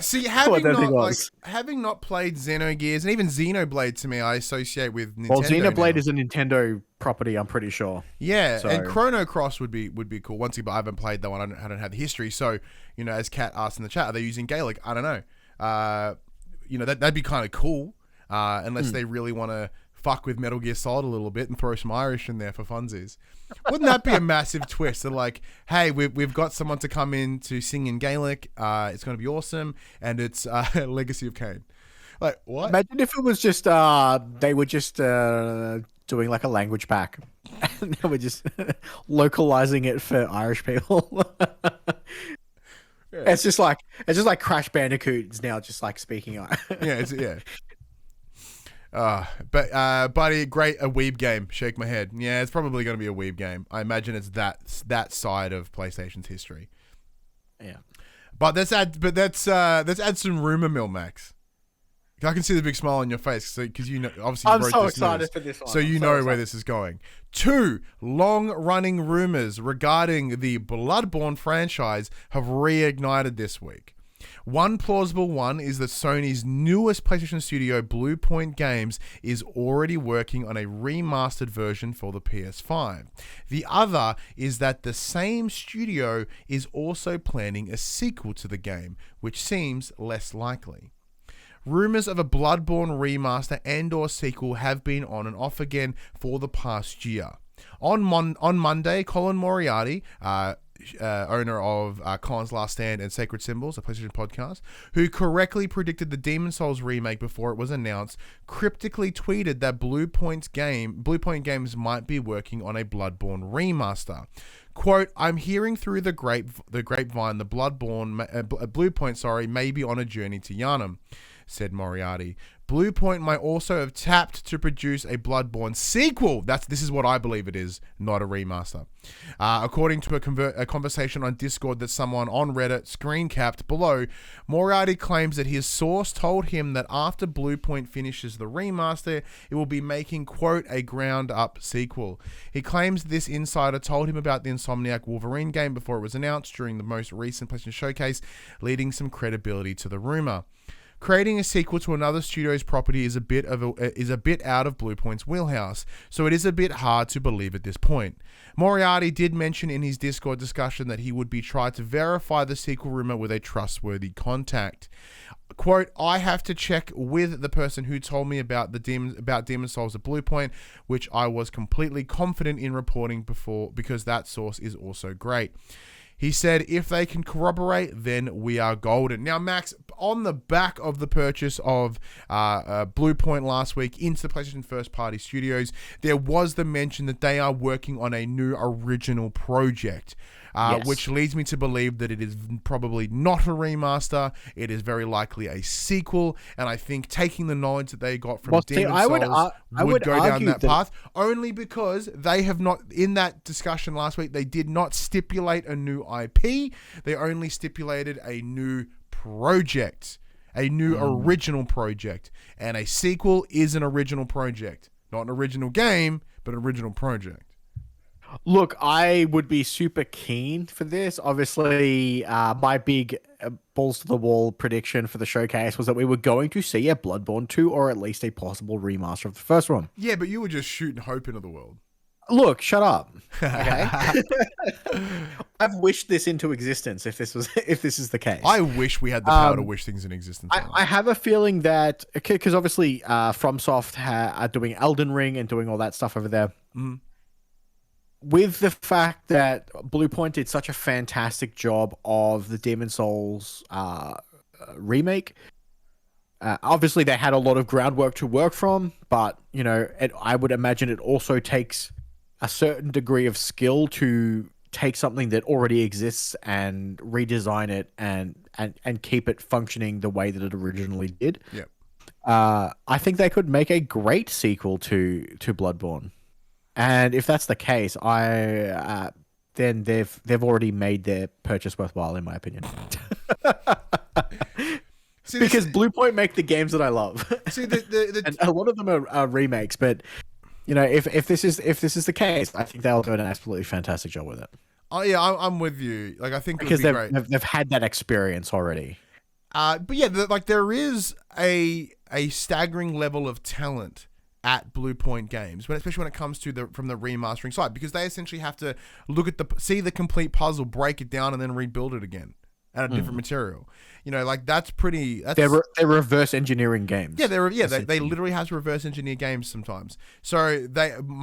See, having not played Xenogears and even Xenoblade to me, I associate with Nintendo. Well, Xenoblade is a Nintendo property, I'm pretty sure. Yeah, so. And Chrono Cross would be cool. Once again, but I haven't played that one. I don't have the history. So, you know, as Kat asked in the chat, are they using Gaelic? I don't know. You know, that'd be kind of cool, unless they really want to fuck with Metal Gear Solid a little bit and throw some Irish in there for funsies. Wouldn't that be a massive twist? They're like, hey, we've got someone to come in to sing in Gaelic. It's going to be awesome, and it's Legacy of Kain. Like, what? Imagine if it was just they were just doing like a language pack, and they were just localizing it for Irish people. Yeah. It's just like Crash Bandicoot is now just like speaking. But buddy, great a weeb game. Shake my head. Yeah, it's probably going to be a weeb game. I imagine it's that side of PlayStation's history. Yeah, but let's add some rumor mill, Max. I can see the big smile on your face because you know, obviously, I'm so excited for this one. So you know where this is going. 2 long-running rumors regarding the Bloodborne franchise have reignited this week. One plausible one is that Sony's newest PlayStation studio, Bluepoint Games, is already working on a remastered version for the PS5. The other is that the same studio is also planning a sequel to the game, which seems less likely. rumors of a Bloodborne remaster and or sequel have been on and off again for the past year. On Monday, Colin Moriarty, owner of Colin's Last Stand and Sacred Symbols, a PlayStation podcast, who correctly predicted the Demon's Souls remake before it was announced, cryptically tweeted that Bluepoint Games might be working on a Bloodborne remaster. Quote, I'm hearing through the grapevine the Bluepoint may be on a journey to Yharnam, said Moriarty. Bluepoint might also have tapped to produce a Bloodborne sequel. This is what I believe it is, not a remaster. According to a conversation on Discord that someone on Reddit screen capped below, Moriarty claims that his source told him that after Bluepoint finishes the remaster, it will be making, quote, a ground-up sequel. He claims this insider told him about the Insomniac Wolverine game before it was announced during the most recent PlayStation Showcase, leading some credibility to the rumor. Creating a sequel to another studio's property is a bit out of Bluepoint's wheelhouse, so it is a bit hard to believe at this point. Moriarty did mention in his Discord discussion that he would be trying to verify the sequel rumor with a trustworthy contact. Quote, I have to check with the person who told me about Demon's Souls at Bluepoint, which I was completely confident in reporting before because that source is also great. He said, if they can corroborate, then we are golden. Now, Max, on the back of the purchase of Bluepoint last week into the PlayStation first-party studios, there was the mention that they are working on a new original project. Yes. Which leads me to believe that it is probably not a remaster. It is very likely a sequel, and I think taking the knowledge that they got from Demon's Souls would go down that path, only because they have not, in that discussion last week, they did not stipulate a new IP. They only stipulated a new project, a new original project, and a sequel is an original project. Not an original game, but an original project. Look, I would be super keen for this. Obviously, my big balls to the wall prediction for the showcase was that we were going to see a Bloodborne 2 or at least a possible remaster of the first one. Yeah, but you were just shooting hope into the world. Look, shut up. Okay. I've wished this into existence if this is the case. I wish we had the power to wish things in existence. I have a feeling that because obviously FromSoft are doing Elden Ring and doing all that stuff over there. Mm. With the fact that Bluepoint did such a fantastic job of the Demon's Souls remake, obviously they had a lot of groundwork to work from, but you know, I would imagine it also takes a certain degree of skill to take something that already exists and redesign it and keep it functioning the way that it originally did. Yep. I think they could make a great sequel to Bloodborne. And if that's the case, then they've already made their purchase worthwhile, in my opinion. Because Bluepoint make the games that I love. See, and a lot of them are remakes, but you know, if this is the case, I think they'll do an absolutely fantastic job with it. Oh yeah, I'm with you. Like I think because they've had that experience already. But yeah, there is a staggering level of talent at Bluepoint Games, especially when it comes to from the remastering side, because they essentially have to see the complete puzzle, break it down, and then rebuild it again at a different material. You know, like they're reverse engineering games. Yeah, they literally have to reverse engineer games sometimes. So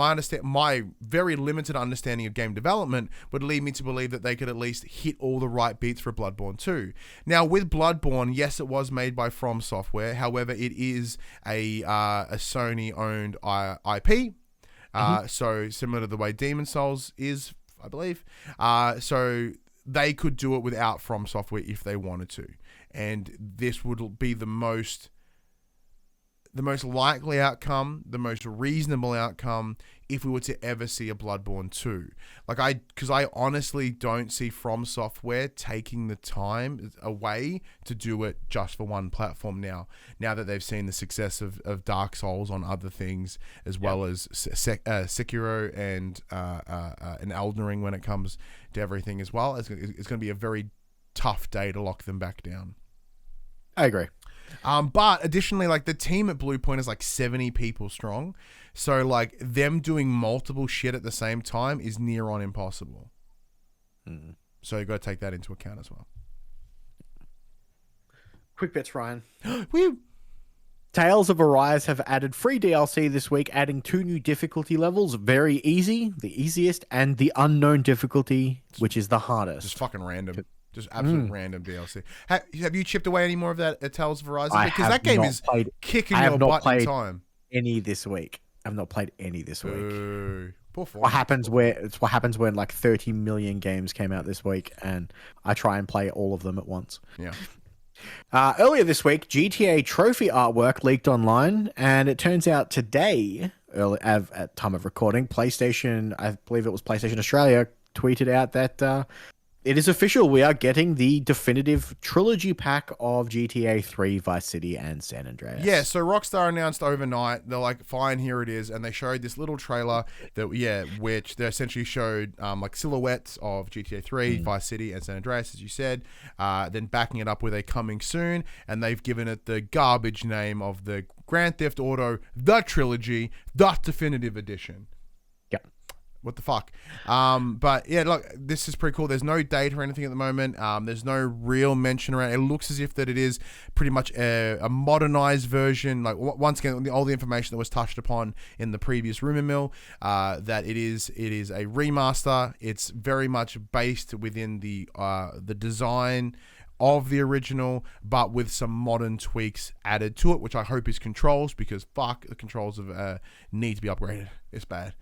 my very limited understanding of game development would lead me to believe that they could at least hit all the right beats for Bloodborne 2. Now with Bloodborne, yes, it was made by From Software. However, it is a Sony owned IP. So similar to the way Demon's Souls is, I believe. So they could do it without From Software if they wanted to. And this would be the most likely outcome, the most reasonable outcome if we were to ever see a Bloodborne 2. Because I honestly don't see From Software taking the time away to do it just for one platform now that they've seen the success of Dark Souls on other things, as well as Sekiro and Elden Ring when it comes to everything as well. It's going to be a very tough day to lock them back down. I agree. But additionally, the team at Bluepoint is 70 people strong. So them doing multiple shit at the same time is near on impossible. So you've got to take that into account as well. Quick bits, Ryan. Tales of Arise have added free DLC this week, adding 2 new difficulty levels: very easy, the easiest, and the unknown difficulty, which is the hardest. Just fucking random. Just absolute random DLC. Have you chipped away any more of that Tales of Arise? Because that game is kicking your butt in time. Any this week. I've not played any this week. Ooh, what happens when like 30 million games came out this week, and I try and play all of them at once. Yeah. Earlier this week, GTA trophy artwork leaked online, and it turns out today, at time of recording, PlayStation, I believe it was PlayStation Australia, tweeted out that it is official. We are getting the definitive trilogy pack of GTA 3, Vice City, and San Andreas. Yeah, so Rockstar announced overnight, they're like, fine, here it is. And they showed this little trailer which they essentially showed like silhouettes of GTA 3, Vice City, and San Andreas, as you said. Then backing it up with a coming soon. And they've given it the garbage name of the Grand Theft Auto, the trilogy, the definitive edition. What the fuck? But yeah, look, this is pretty cool. There's no date or anything at the moment. There's no real mention around. It looks as if that it is pretty much a modernized version. Like once again, all the information that was touched upon in the previous rumor mill, that it is a remaster. It's very much based within the design of the original, but with some modern tweaks added to it, which I hope is controls, because fuck, the controls need to be upgraded. It's bad.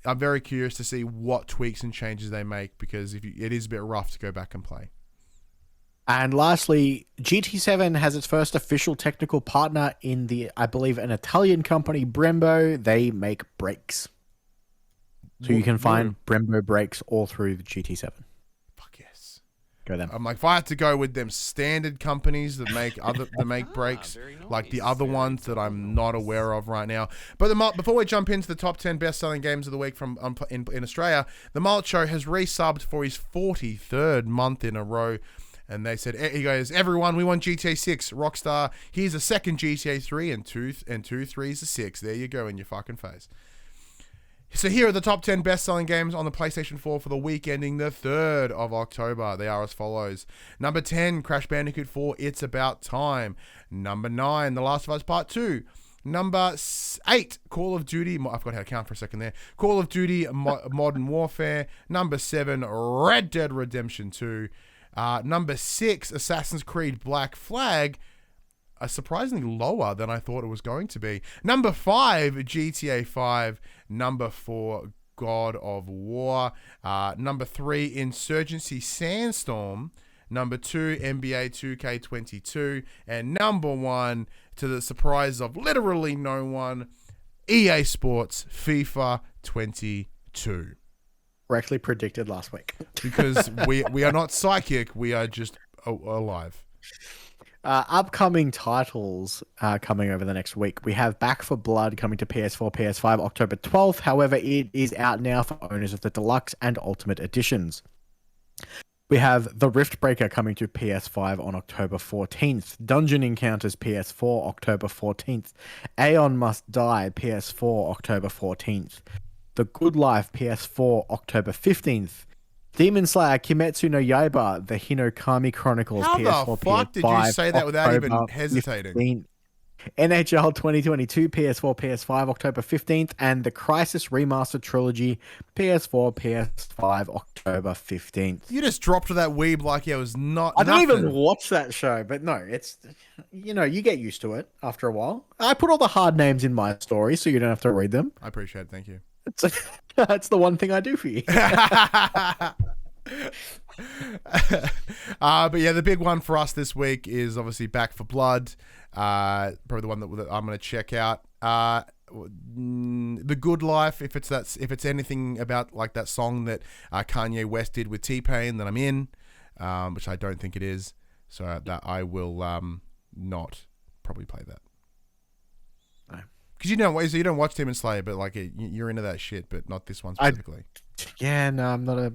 I'm very curious to see what tweaks and changes they make, because it is a bit rough to go back and play. And lastly, GT7 has its first official technical partner in I believe, an Italian company, Brembo. They make brakes. So you can find Brembo brakes all through the GT7. Fuck yes. Go them. I'm like, if I had to go with them standard companies that make brakes, like the other ones that I'm not aware of right now. But before we jump into the top 10 best-selling games of the week from in Australia, the Mullet Show has resubbed for his 43rd month in a row. And they said, he goes, everyone, we want GTA 6. Rockstar, here's a second GTA 3 and 2 threes a 6. There you go in your fucking face. So here are the top 10 best-selling games on the PlayStation 4 for the week ending the 3rd of October. They are as follows. Number 10, Crash Bandicoot 4, It's About Time. Number 9, The Last of Us Part 2. Number 8, Call of Duty. I forgot how to count for a second there. Call of Duty Modern Warfare. Number 7, Red Dead Redemption 2. Number 6, Assassin's Creed Black Flag. Surprisingly lower than I thought it was going to be. Number 5, GTA 5. Number 4, God of War. Number 3, Insurgency Sandstorm. Number 2, NBA 2K22. And number 1, to the surprise of literally no one, EA Sports FIFA 22. Correctly predicted last week. Because we are not psychic, we are just alive. Upcoming titles coming over the next week. We have Back for Blood coming to PS4, PS5, October 12th. However, it is out now for owners of the Deluxe and Ultimate Editions. We have The Riftbreaker coming to PS5 on October 14th. Dungeon Encounters PS4, October 14th. Aeon Must Die, PS4, October 14th. The Good Life, PS4, October 15th. Demon Slayer Kimetsu no Yaiba, the Hinokami Chronicles, How PS4, the fuck PS5, did you say that without October even hesitating? 15th. NHL 2022, PS4, PS5, October 15th, and the Crisis Remastered Trilogy, PS4, PS5, October 15th. You just dropped to that weeb like it was not. I don't even watch that show, but no, it's, you get used to it after a while. I put all the hard names in my story so you don't have to read them. I appreciate it. Thank you. That's the one thing I do for you. But yeah, the big one for us this week is obviously Back for Blood. Probably the one that I'm going to check out. The Good Life. If it's anything about like that song that Kanye West did with T-Pain, then I'm in. Which I don't think it is. So that I will not probably play that. Because you don't watch Demon Slayer, but like you're into that shit, but not this one specifically. I'm not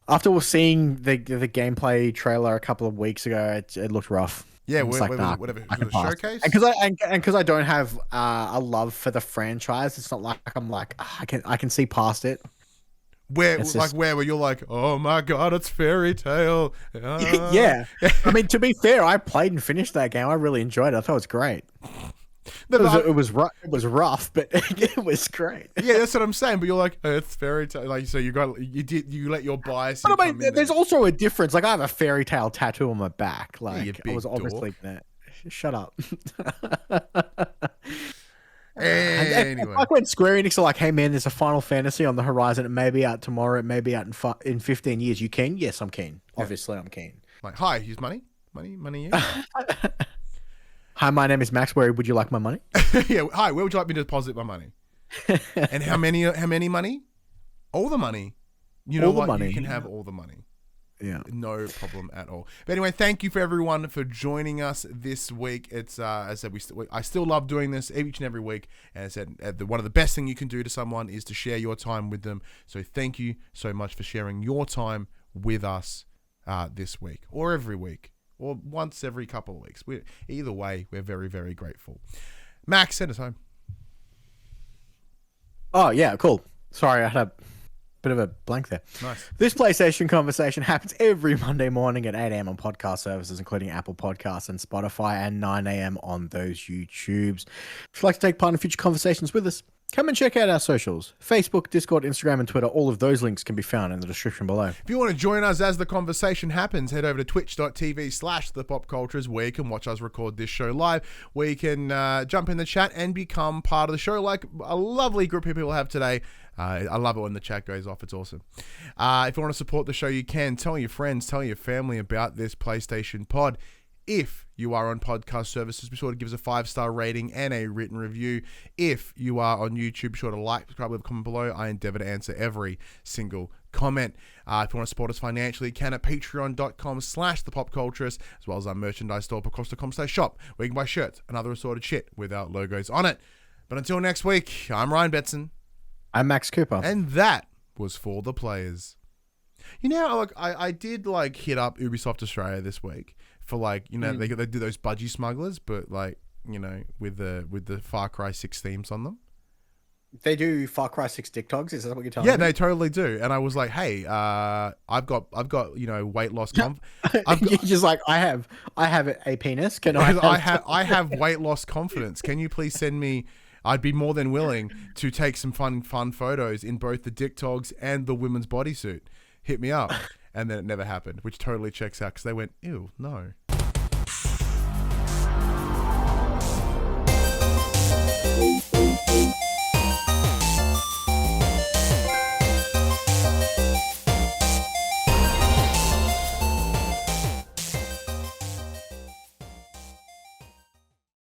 After seeing the gameplay trailer a couple of weeks ago, it looked rough. Yeah, whatever. Was it a showcase? And because I don't have a love for the franchise, it's not like I'm like I can see past it. Where you're like, oh my god, it's Fairy Tale. Yeah. I mean, to be fair, I played and finished that game. I really enjoyed it. I thought it was great. It was rough, but it was great. Yeah, that's what I'm saying. But you're like, oh, it's Fairy Tale. Like, so you let your bias. But I mean, there's also a difference. Like, I have a Fairy Tale tattoo on my back. Like, I was obviously gonna shut up. Anyway. Like when Square Enix are like, hey man, there's a Final Fantasy on the horizon. It may be out tomorrow. It may be out in 15 years. You keen? Yes, I'm keen. Yeah. Obviously, I'm keen. Like, hi, here's money. Money, yeah. Hi, my name is Max. Where would you like my money? Yeah. Hi, where would you like me to deposit my money? And how many money? All the money. You know what? You can have all the money. Yeah. No problem at all. But anyway, thank you for everyone for joining us this week. It's as I said, I still love doing this each and every week. And as I said, one of the best thing you can do to someone is to share your time with them. So thank you so much for sharing your time with us this week, or every week, or once every couple of weeks. Either way, we're very, very grateful. Max, send us home. Oh yeah, cool. Sorry, I had a bit of a blank there. Nice. This PlayStation conversation happens every Monday morning at 8 a.m. on podcast services, including Apple Podcasts and Spotify, and 9 a.m. on those YouTubes. If you'd like to take part in future conversations with us, come and check out our socials. Facebook, Discord, Instagram, and Twitter. All of those links can be found in the description below. If you want to join us as the conversation happens, head over to twitch.tv/thepopcultures, where you can watch us record this show live, where you can jump in the chat and become part of the show like a lovely group of people have today. I love it when the chat goes off. It's awesome. If you want to support the show, you can. Tell your friends, tell your family about this PlayStation pod. If you are on podcast services, be sure to give us a 5-star rating and a written review. If you are on YouTube, be sure to like, subscribe, leave a comment below. I endeavor to answer every single comment. If you want to support us financially, you can at patreon.com/thepopculturist, as well as our merchandise store, popculturist.com/shop, where you can buy shirts and other assorted shit with our logos on it. But until next week, I'm Ryan Betson. I'm Max Cooper. And that was For the Players. You know, like I did like hit up Ubisoft Australia this week for like, you know, they do those budgie smugglers, but like, you know, with the Far Cry 6 themes on them. They do Far Cry 6 TikToks. Is that what you're telling me? Yeah, they totally do. And I was like, hey, I've got you know, weight loss. You're just like, I have a penis. Can I have weight loss confidence. Can you please send me? I'd be more than willing to take some fun photos in both the dick togs and the women's bodysuit. Hit me up. And then it never happened, which totally checks out because they went, ew, no.